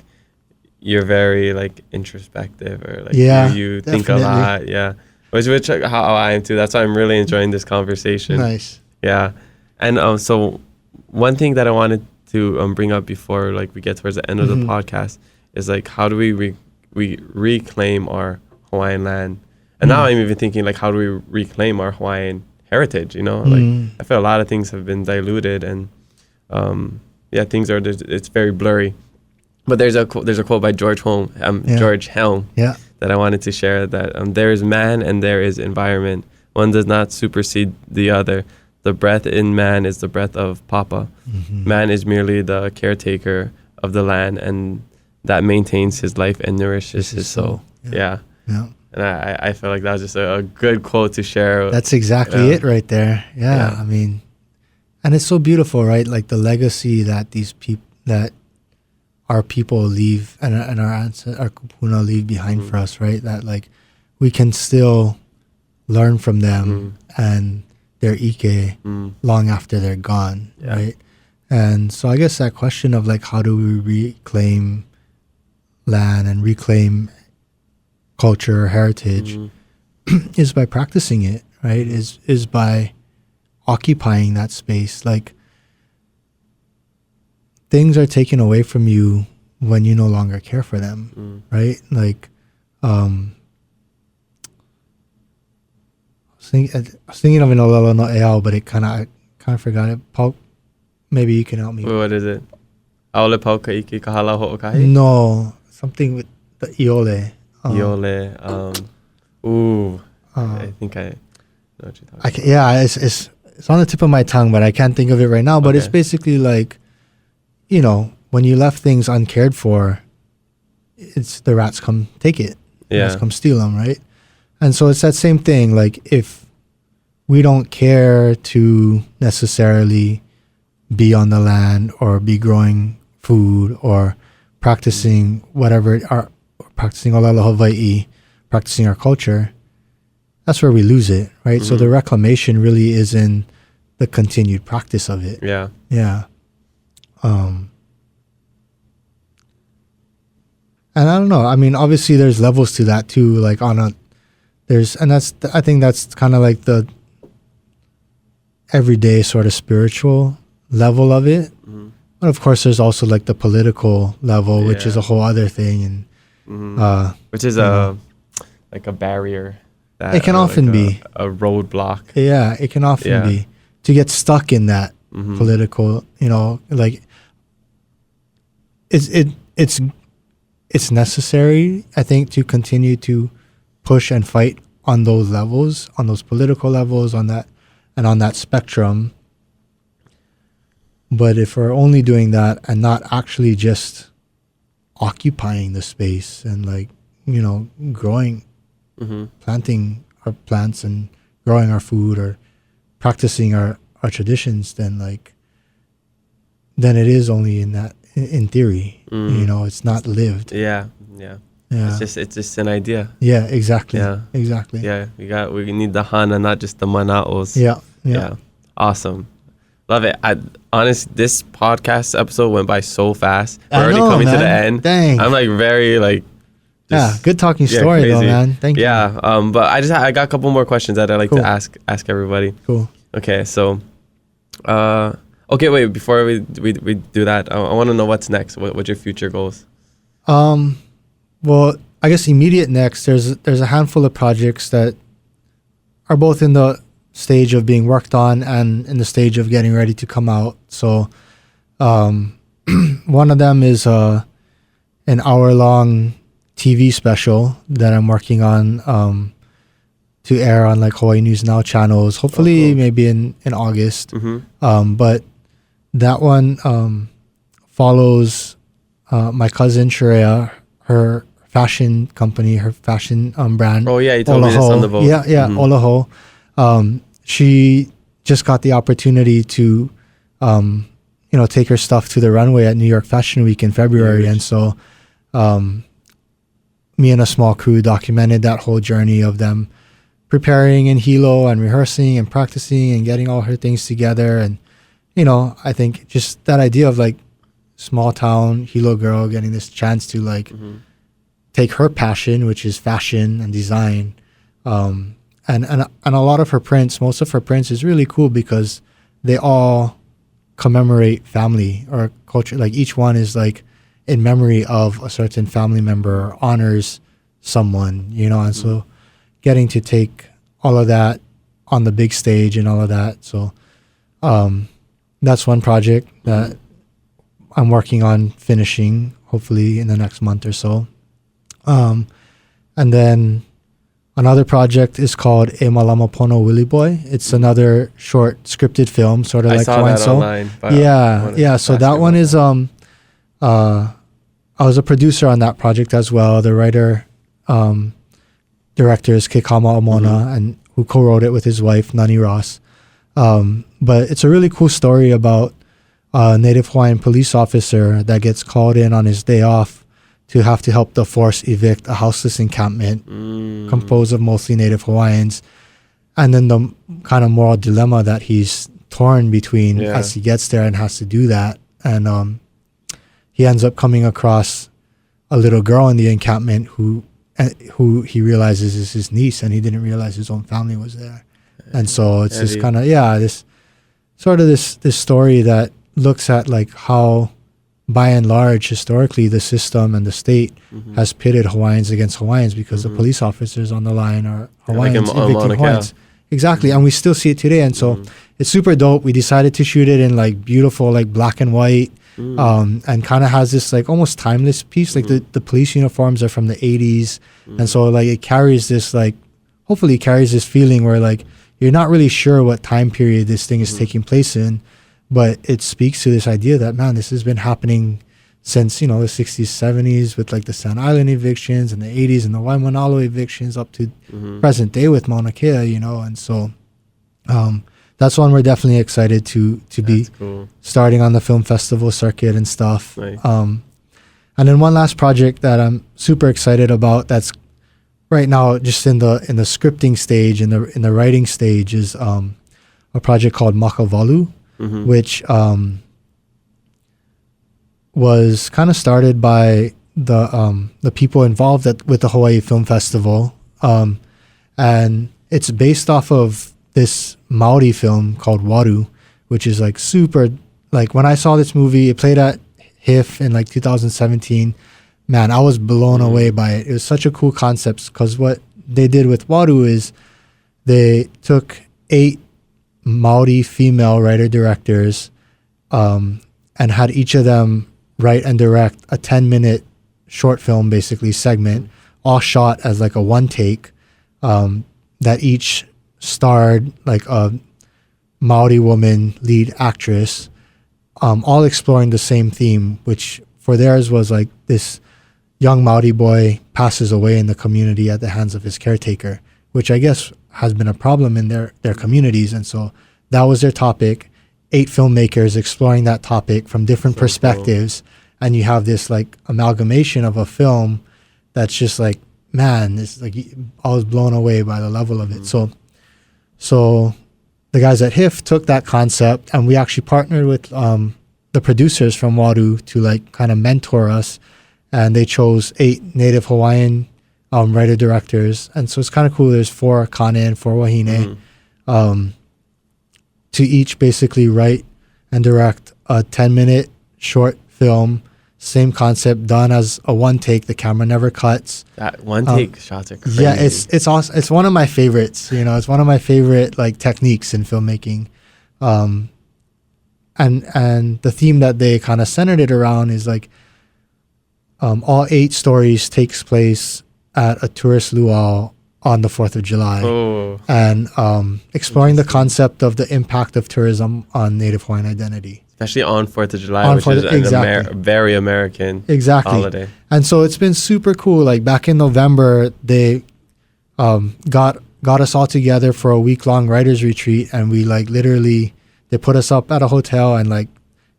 you're very like introspective, or like Yeah, you think a definitely. lot. Yeah, which how I am too. That's why I'm really enjoying this conversation. Nice. Yeah, and so one thing that I wanted to bring up before like we get towards the end of the podcast is like how do we reclaim our Hawaiian land? And now I'm even thinking like how do we reclaim our Hawaiian heritage? You know, like I feel a lot of things have been diluted, and things are it's very blurry. But there's a quote by George Helm Yeah. that I wanted to share, that there is man and there is environment. One does not supersede the other. The breath in man is the breath of Papa. Man is merely the caretaker of the land, and that maintains his life and nourishes his soul. Yeah. And I feel like that was just a good quote to share. That's exactly it right there. Yeah. I mean, and it's so beautiful, right? Like the legacy that that our people leave and our kupuna leave behind for us, right? That like we can still learn from them and their ike long after they're gone, right? And so I guess that question of like how do we reclaim land and reclaim culture, heritage, is by practicing it, right? Is by occupying that space. Like things are taken away from you when you no longer care for them, right? Like, I was thinking of an Olelo no Eao, but I kind of forgot it. Paul, maybe you can help me. What is it? Aole pau ka iki kahala ho'okahi? No, something with the iole. Iole. I think I know what you're talking about. It's on the tip of my tongue, but I can't think of it right now. But it's basically like, you know, when you left things uncared for, it's the rats come take it. Yeah. Rats come steal them, right? And so it's that same thing. Like if we don't care to necessarily be on the land or be growing food or practicing practicing Olelo Hawaii, practicing our culture, that's where we lose it, right? So the reclamation really is in the continued practice of it. Yeah. Yeah. And I don't know. I mean, obviously there's levels to that too. Like I think that's kind of like the everyday sort of spiritual level of it. But of course there's also like the political level, which is a whole other thing. And, which is like a barrier. It can often be a roadblock. Yeah, it can often be to get stuck in that political, you know, like it's necessary, I think, to continue to push and fight on those levels, on those political levels, on that spectrum. But if we're only doing that and not actually just occupying the space and like, you know, growing, planting our plants and growing our food or practicing our traditions, then it is only in theory, you know, it's not lived. Yeah. It's just an idea. Yeah, exactly. Exactly. Yeah, we need the hana, not just the mana'os. Yeah. Awesome. Love it. Honestly, this podcast episode went by so fast. We're already coming to the end. Dang. I'm like very like. Good talking story though, man. Thank you. Yeah. But I got a couple more questions that I'd like to ask everybody. Cool. Okay. So, wait. Before we do that, I want to know what's next. What's your future goals? Well, I guess immediate next. There's a handful of projects that are both in the stage of being worked on and in the stage of getting ready to come out. So, one of them is an hour-long TV special that I'm working on to air on like Hawaii News Now channels. Hopefully, maybe in August. But that one follows my cousin Sharia, her fashion company, her fashion brand. Oh yeah, you told me this on the boat. Yeah, Olaho. She just got the opportunity to, take her stuff to the runway at New York Fashion Week in February. And so me and a small crew documented that whole journey of them preparing in Hilo and rehearsing and practicing and getting all her things together. And, I think just that idea of like small town Hilo girl getting this chance to like take her passion, which is fashion and design, and a lot of her prints, most of her prints is really cool because they all commemorate family or culture. Like each one is like in memory of a certain family member or honors someone, you know, and so getting to take all of that on the big stage and all of that. So that's one project that I'm working on finishing, hopefully in the next month or so. And then another project is called E Malama Pono Willy Boy. It's another short scripted film, sort of like Hawaiian Soul. Online, Yeah. So that one is I was a producer on that project as well. The writer director is Kekama Amona, and who co-wrote it with his wife Nani Ross. But it's a really cool story about a Native-Hawaiian police officer that gets called in on his day off to have to help the force evict a houseless encampment composed of mostly Native Hawaiians, and then the kind of moral dilemma that he's torn between as he gets there and has to do that. And he ends up coming across a little girl in the encampment who he realizes is his niece, and he didn't realize his own family was there. And so it's this kind of this sort of this story that looks at like how, by and large, historically, the system and the state has pitted Hawaiians against Hawaiians because the police officers on the line are Hawaiians evicting Hawaiians. Exactly, and we still see it today. And so it's super dope. We decided to shoot it in like beautiful, like black and white, and kind of has this like almost timeless piece. Like the police uniforms are from the 80s, and so like it carries this like, hopefully it carries this feeling where like you're not really sure what time period this thing is taking place in, but it speaks to this idea that, man, this has been happening since, you know, the 60s, 70s with like the Sand Island evictions, and the 80s and the Waimanalo evictions up to present day with Mauna Kea, you know. And so that's one we're definitely excited to be starting on the film festival circuit and stuff. Nice. And then one last project that I'm super excited about that's right now just in the scripting stage, in the writing stage, is a project called Makavalu, which was kind of started by the people involved with the Hawaii Film Festival, and it's based off of this Maori film called Waru, which is like super, like when I saw this movie, it played at HIF in like 2017. Man, I was blown away by it. It was such a cool concept, because what they did with Waru is they took 8 Maori female writer-directors and had each of them write and direct a 10-minute short film, basically, segment, all shot as like a one take, that each starred like a Maori woman lead actress, all exploring the same theme, which for theirs was like this young Maori boy passes away in the community at the hands of his caretaker, which I guess has been a problem in their communities. And so that was their topic. 8 filmmakers exploring that topic from different perspectives. Cool. And you have this like amalgamation of a film that's just like, man, it's like I was blown away by the level of it. So the guys at HIF took that concept, and we actually partnered with the producers from Waru to like kind of mentor us. And they chose 8 Native Hawaiian writer-directors. And so it's kind of cool. There's 4 Kane and 4 Wahine to each basically write and direct a 10-minute short film, same concept, done as a one take. The camera never cuts. That one take shots are crazy. Yeah, it's awesome. It's one of my favorites. You know, it's one of my favorite like techniques in filmmaking. And the theme that they kind of centered it around is like, all 8 stories takes place at a tourist luau on the 4th of July, and exploring the concept of the impact of tourism on Native Hawaiian identity. Especially on 4th of July, which is very American holiday. And so it's been super cool. Like back in November, they got us all together for a week-long writers retreat, and we like literally, they put us up at a hotel, and like,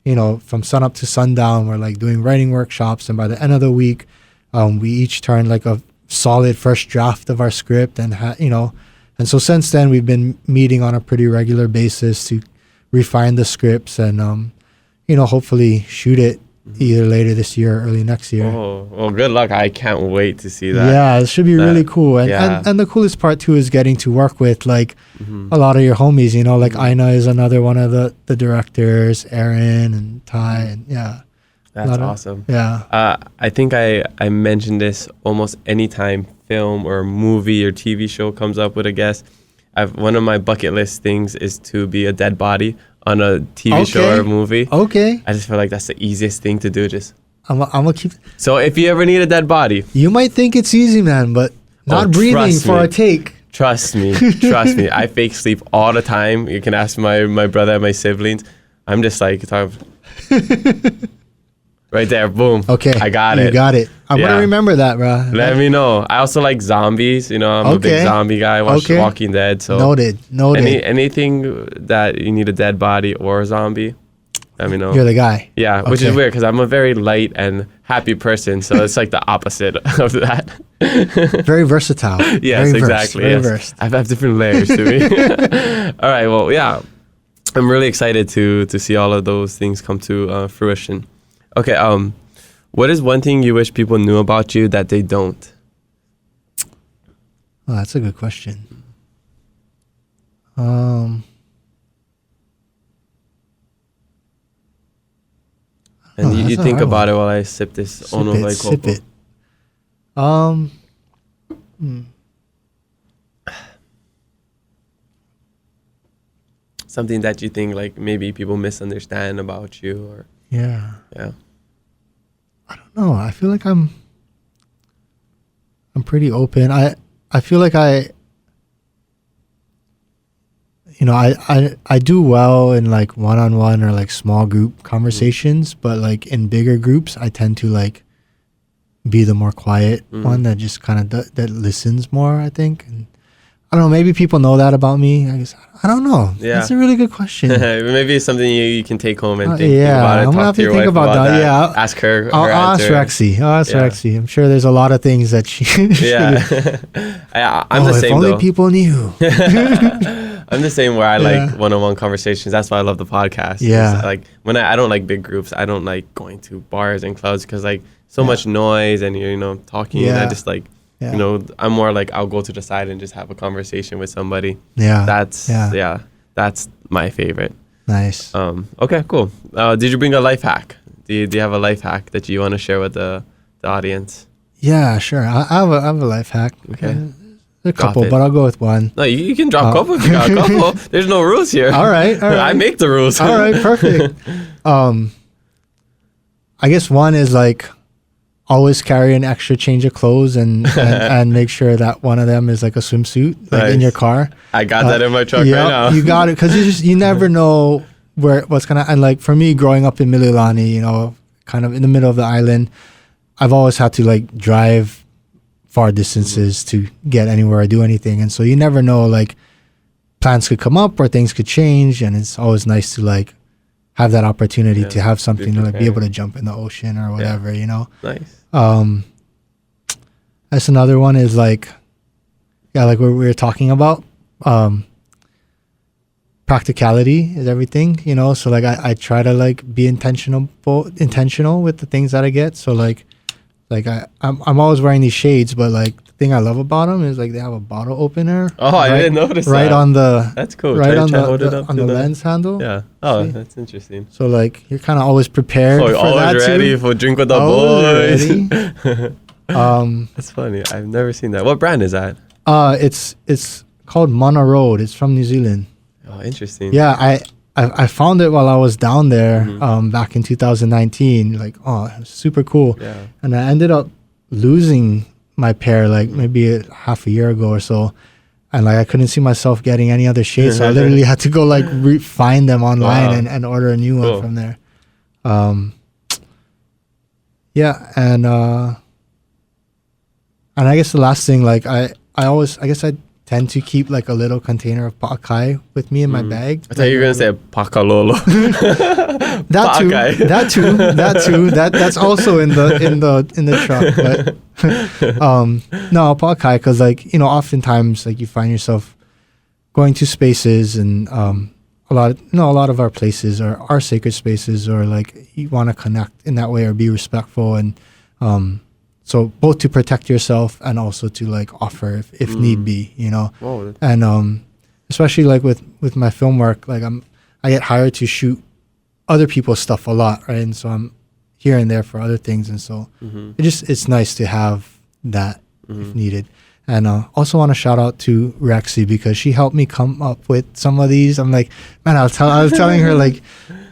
you know, from sunup to sundown, we're like doing writing workshops. And by the end of the week, we each turned like a solid first draft of our script, and and so since then we've been meeting on a pretty regular basis to refine the scripts and hopefully shoot it either later this year or early next year. Oh, well, good luck. I can't wait to see that. Yeah, it should be really cool. And the coolest part too is getting to work with like a lot of your homies, you know, like Aina is another one of the directors, Aaron and Ty, and That's awesome. Yeah. I think I mentioned this almost anytime film or movie or TV show comes up with a guest. One of my bucket list things is to be a dead body on a TV show or a movie. Okay. I just feel like that's the easiest thing to do. I'm gonna keep. So if you ever need a dead body, you might think it's easy, man, but not breathing for a take. Trust me. I fake sleep all the time. You can ask my brother and my siblings. I'm just like, right there, boom. Okay. I got it. You got it. I'm gonna remember that, bro. Let me know. I also like zombies. You know, I'm a big zombie guy. I watch The Walking Dead. So noted. Anything that you need a dead body or a zombie, let me know. You're the guy. Yeah, which is weird because I'm a very light and happy person. So it's like the opposite of that. Very versatile. Yes, very exactly. Very versed. I have different layers to me. All right. Well, yeah. I'm really excited to see all of those things come to fruition. Okay, what is one thing you wish people knew about you that they don't? Oh, that's a good question. And you think about it while I sip this Ono Vai Coco. Sip it. Something that you think like maybe people misunderstand about you or yeah. I don't know. I feel like I'm pretty open. I feel like I do well in like one-on-one or like small group conversations, but like in bigger groups, I tend to like be the more quiet one that just kind of that listens more, I think. And I don't know, maybe people know that about me. I guess I don't know. Yeah. That's a really good question. Maybe it's something you can take home and think about it. I'm gonna have to think about that. Yeah, ask her. I'll ask Rexy. Rexy. I'm sure there's a lot of things that she. I'm the same. If only people knew. I'm the same where I like one-on-one conversations. That's why I love the podcast. Yeah. Like when I don't like big groups. I don't like going to bars and clubs because like so much noise and you're talking. And I just like. Yeah. You know, I'm more like I'll go to the side and just have a conversation with somebody. Yeah. That's my favorite. Nice. Okay, cool. Did you bring a life hack? Do you have a life hack that you want to share with the audience? Yeah, sure. I have a life hack. Okay. A couple, but I'll go with one. No, you can drop a couple if you got a couple. There's no rules here. All right. I make the rules. All right, perfect. I guess one is like always carry an extra change of clothes and make sure that one of them is like a swimsuit in your car. I got that in my truck right now. You got it because you never know what's gonna. And like for me, growing up in Mililani, kind of in the middle of the island, I've always had to like drive far distances to get anywhere or do anything, and so you never know, like plans could come up or things could change, and it's always nice to like have that opportunity to have something to like be able to jump in the ocean or whatever, Nice. That's another one is like what we were talking about. Practicality is everything, so like I try to like be intentional with the things that I get. So like I'm always wearing these shades, but like the thing I love about them is like they have a bottle opener. Oh, I didn't notice right that. on the that's cool. Right on the lens handle. Yeah. Oh, that's interesting. So like you're kind of always prepared. For always that ready too. for drink with the boys. That's funny. I've never seen that. What brand is that? It's called Mana Road. It's from New Zealand. Oh, interesting. Yeah, I found it while I was down there back in 2019. Like, oh, it was super cool. Yeah. And I ended up losing my pair like maybe half a year ago or so. And like I couldn't see myself getting any other shades. So I literally had to go like find them online and order a new one from there. Yeah, and I guess the last thing, like I tend to keep like a little container of pa'akai with me in my bag. I thought you were gonna say pakalolo. That too. That's also in the truck. But no, pa'akai, because like oftentimes like you find yourself going to spaces and a a lot of our places are sacred spaces, or like you want to connect in that way or be respectful, and so both to protect yourself and also to like offer if need be, you know. Whoa. And especially like with my film work, like I get hired to shoot other people's stuff a lot, right? And so I'm here and there for other things, and so it's nice to have that if needed. And also want to shout out to Rexy, because she helped me come up with some of these. I'm like, man, I was telling her like,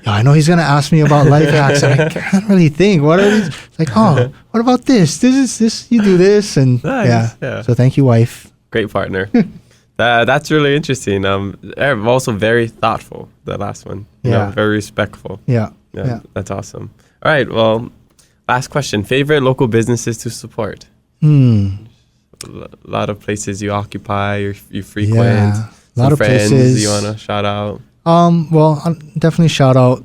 I know he's gonna ask me about life hacks, and I can't really think. What are these? It's like, oh, what about this? This you do this, and nice. yeah. So thank you, wife. Great partner. That's really interesting. I'm also very thoughtful. The last one, you know, very respectful. Yeah, that's awesome. All right, well, last question: favorite local businesses to support? A lot of places you occupy, you frequent. Yeah, a lot of friends places you want to shout out. Well, I'll definitely shout out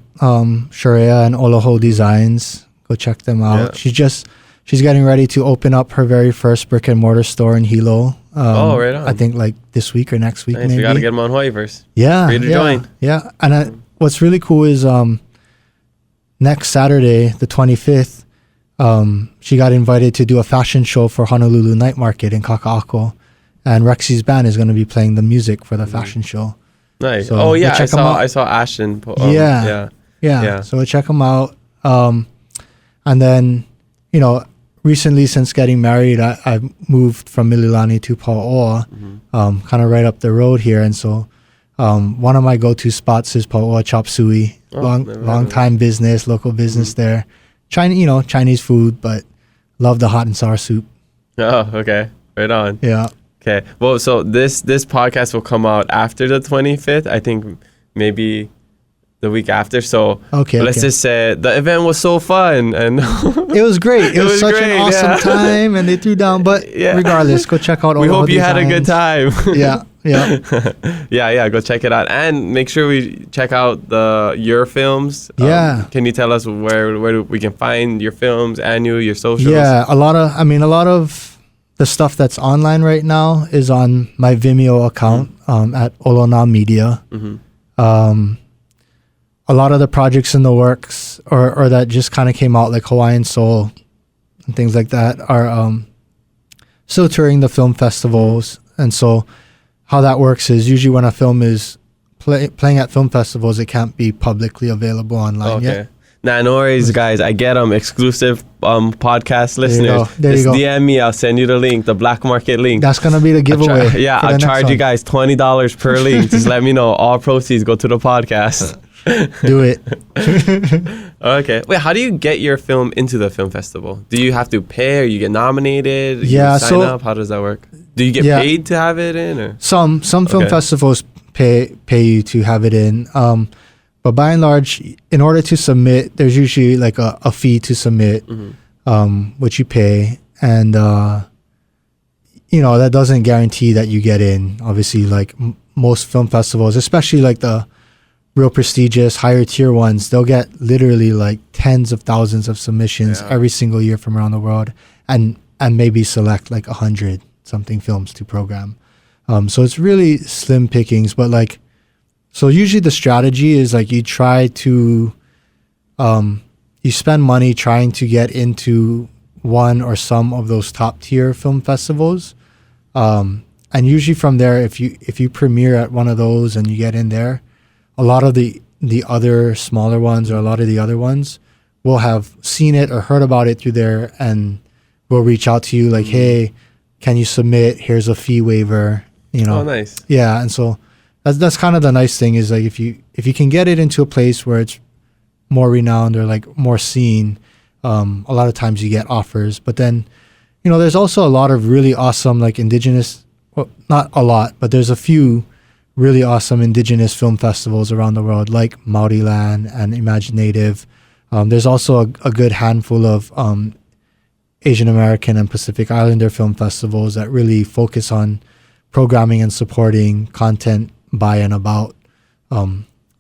Sharia and Oloho Designs. Go check them out. Yeah. She's getting ready to open up her very first brick and mortar store in Hilo. Right on. I think like this week or next week. Nice. Maybe. We got to get them on Hawaiiverse. Yeah, free to join. Yeah, and what's really cool is next Saturday, the 25th. She got invited to do a fashion show for Honolulu Night Market in Kaka'ako, and Rexy's band is going to be playing the music for the fashion show. Nice. So I saw Ashton. Yeah. So check them out. And then, you know, recently since getting married, I moved from Mililani to Pauoa, kind of right up the road here, and so one of my go-to spots is Pauoa Chop Suey. Long time business, local business there. Chinese food, but love the hot and sour soup. Oh, okay. Right on. Yeah. Okay. Well, so this podcast will come out after the 25th. I think maybe the week after. So let's just say the event was so fun, and it was great. It was such an awesome time, and they threw down. But regardless, go check out. We hope you had a good time. Yeah. Go check it out, and make sure we check out your films. Can you tell us where we can find your films and your socials? Yeah, a lot of the stuff that's online right now is on my Vimeo account at Olonā Media. A lot of the projects in the works or that just kind of came out, like Hawaiian Soul and things like that, are still touring the film festivals. And so how that works is usually when a film is playing at film festivals, it can't be publicly available online yet. Nah, no worries, guys. I get them. Exclusive podcast listeners. There you go. DM me. I'll send you the link, the black market link. That's going to be the giveaway. I'll charge you guys $20 per link. Just let me know. All proceeds go to the podcast. Do it. Okay. Wait, how do you get your film into the film festival? Do you have to pay, or you get nominated? You sign up? How does that work? Do you get paid to have it in? Or? Some film festivals pay you to have it in. But by and large, in order to submit, there's usually like a fee to submit, which you pay. And, that doesn't guarantee that you get in. Obviously, like most film festivals, especially like the real prestigious, higher tier ones, they'll get literally like tens of thousands of submissions every single year from around the world, and maybe select like 100 something films to program. So it's really slim pickings, but like, so usually the strategy is like you try to, you spend money trying to get into one or some of those top tier film festivals. And usually from there, if you premiere at one of those and you get in there, a lot of the other smaller ones, or a lot of the other ones, will have seen it or heard about it through there, and will reach out to you like, hey, can you submit? Here's a fee waiver. Oh, nice. Yeah, and so that's kind of the nice thing is like if you can get it into a place where it's more renowned or like more seen, a lot of times you get offers. But then, there's also a lot of really awesome like indigenous, well, not a lot, but there's a few really awesome indigenous film festivals around the world, like Maoriland and Imaginative. There's also a good handful of Asian American and Pacific Islander film festivals that really focus on programming and supporting content by and about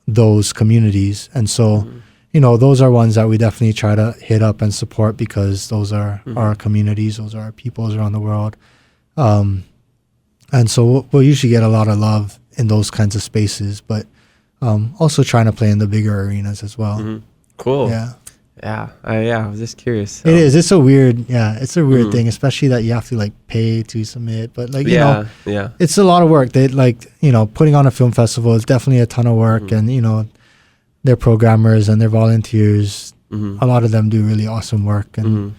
those communities. And so, those are ones that we definitely try to hit up and support, because those are our communities, those are our peoples around the world. And so we'll usually get a lot of love in those kinds of spaces. But also trying to play in the bigger arenas as well. Mm-hmm. Cool. Yeah. Yeah. I was just curious. So. It is. It's a weird thing, especially that you have to like pay to submit. But like, you know, it's a lot of work. They like, you know, putting on a film festival is definitely a ton of work. And, you know, their programmers and their volunteers, a lot of them do really awesome work. And,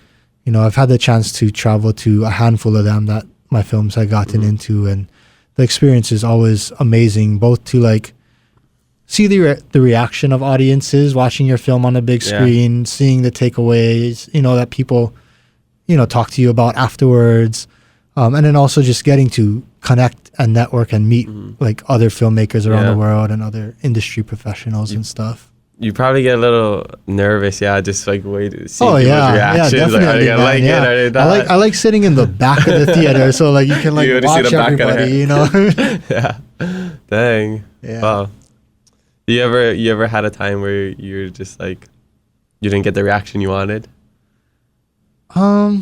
you know, I've had the chance to travel to a handful of them that my films had gotten into. And the experience is always amazing, both to like, see the reaction of audiences watching your film on a big screen, seeing the takeaways, you know, that people, you know, talk to you about afterwards. And then also just getting to connect and network and meet like other filmmakers around the world and other industry professionals and stuff. You probably get a little nervous, just like wait to see people's reactions. Yeah, definitely. Like, are they gonna like it? Are they not? I like sitting in the back of the theater, so like you can like watch everybody, you know. Dang. Yeah. Wow. You ever had a time where you're just like you didn't get the reaction you wanted? I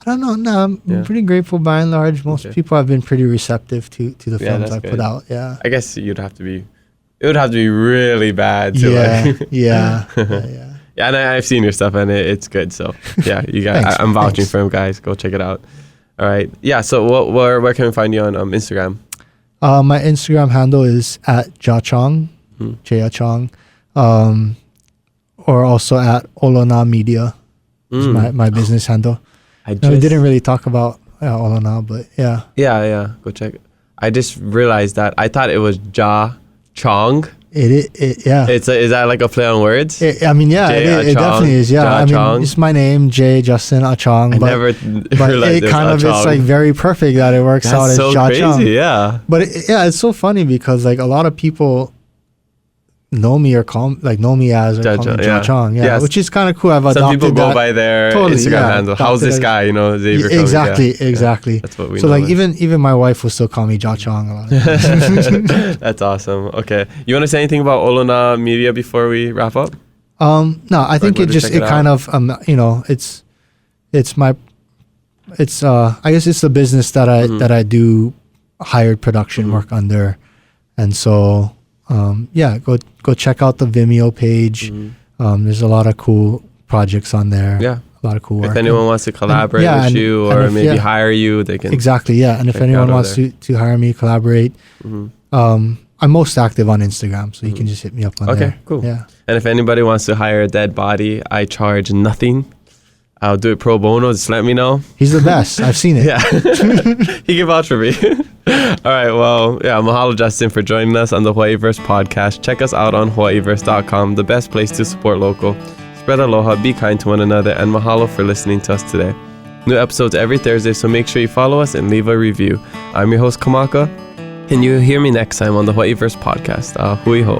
don't know. No, I'm pretty grateful by and large. Most people have been pretty receptive to the films I put out. Yeah. I guess it would have to be really bad to Yeah, and I've seen your stuff and it's good. So yeah, you guys, Thanks, I'm vouching for him, guys. Go check it out. All right. Yeah. So where can we find you on Instagram? My Instagram handle is at Chong, Achong, or also at Olonā Media. Is my business handle. We didn't really talk about Olonā, but yeah. Yeah. Go check it. I just realized that I thought it was Chong. Yeah. Is that like a play on words? It definitely is. Yeah, I mean, it's my name, Justin Achong. I never realized it kind of it's like very perfect that it works out as so crazy, Chong. Yeah. But it's so funny because like a lot of people know me or know me as Chong. Yeah, which is kind of cool. I've adopted that. Some people go by their Instagram handle. How's this guy? You know, exactly. That's what we know. So like even my wife will still call me Chong a lot of times. That's awesome. Okay, you want to say anything about Olonā Media before we wrap up? No, I think it kind of you know, it's I guess it's the business that I do hired production work under, and so go check out the Vimeo page. There's a lot of cool projects on there. Yeah, a lot of cool work. If anyone wants to collaborate with you or maybe hire you, they can. Exactly, yeah. And if anyone wants to hire me, collaborate, I'm most active on Instagram, so you can just hit me up on there. Okay, cool. Yeah. And if anybody wants to hire a dead body, I charge nothing. I'll do it pro bono. Just let me know. He's the best. I've seen it. Yeah. He can vouch for me. All right. Well, mahalo, Justin, for joining us on the Hawaiiverse podcast. Check us out on Hawaiiverse.com, the best place to support local. Spread aloha, be kind to one another, and mahalo for listening to us today. New episodes every Thursday, so make sure you follow us and leave a review. I'm your host, Kamaka, and you'll hear me next time on the Hawaiiverse podcast. Hui ho.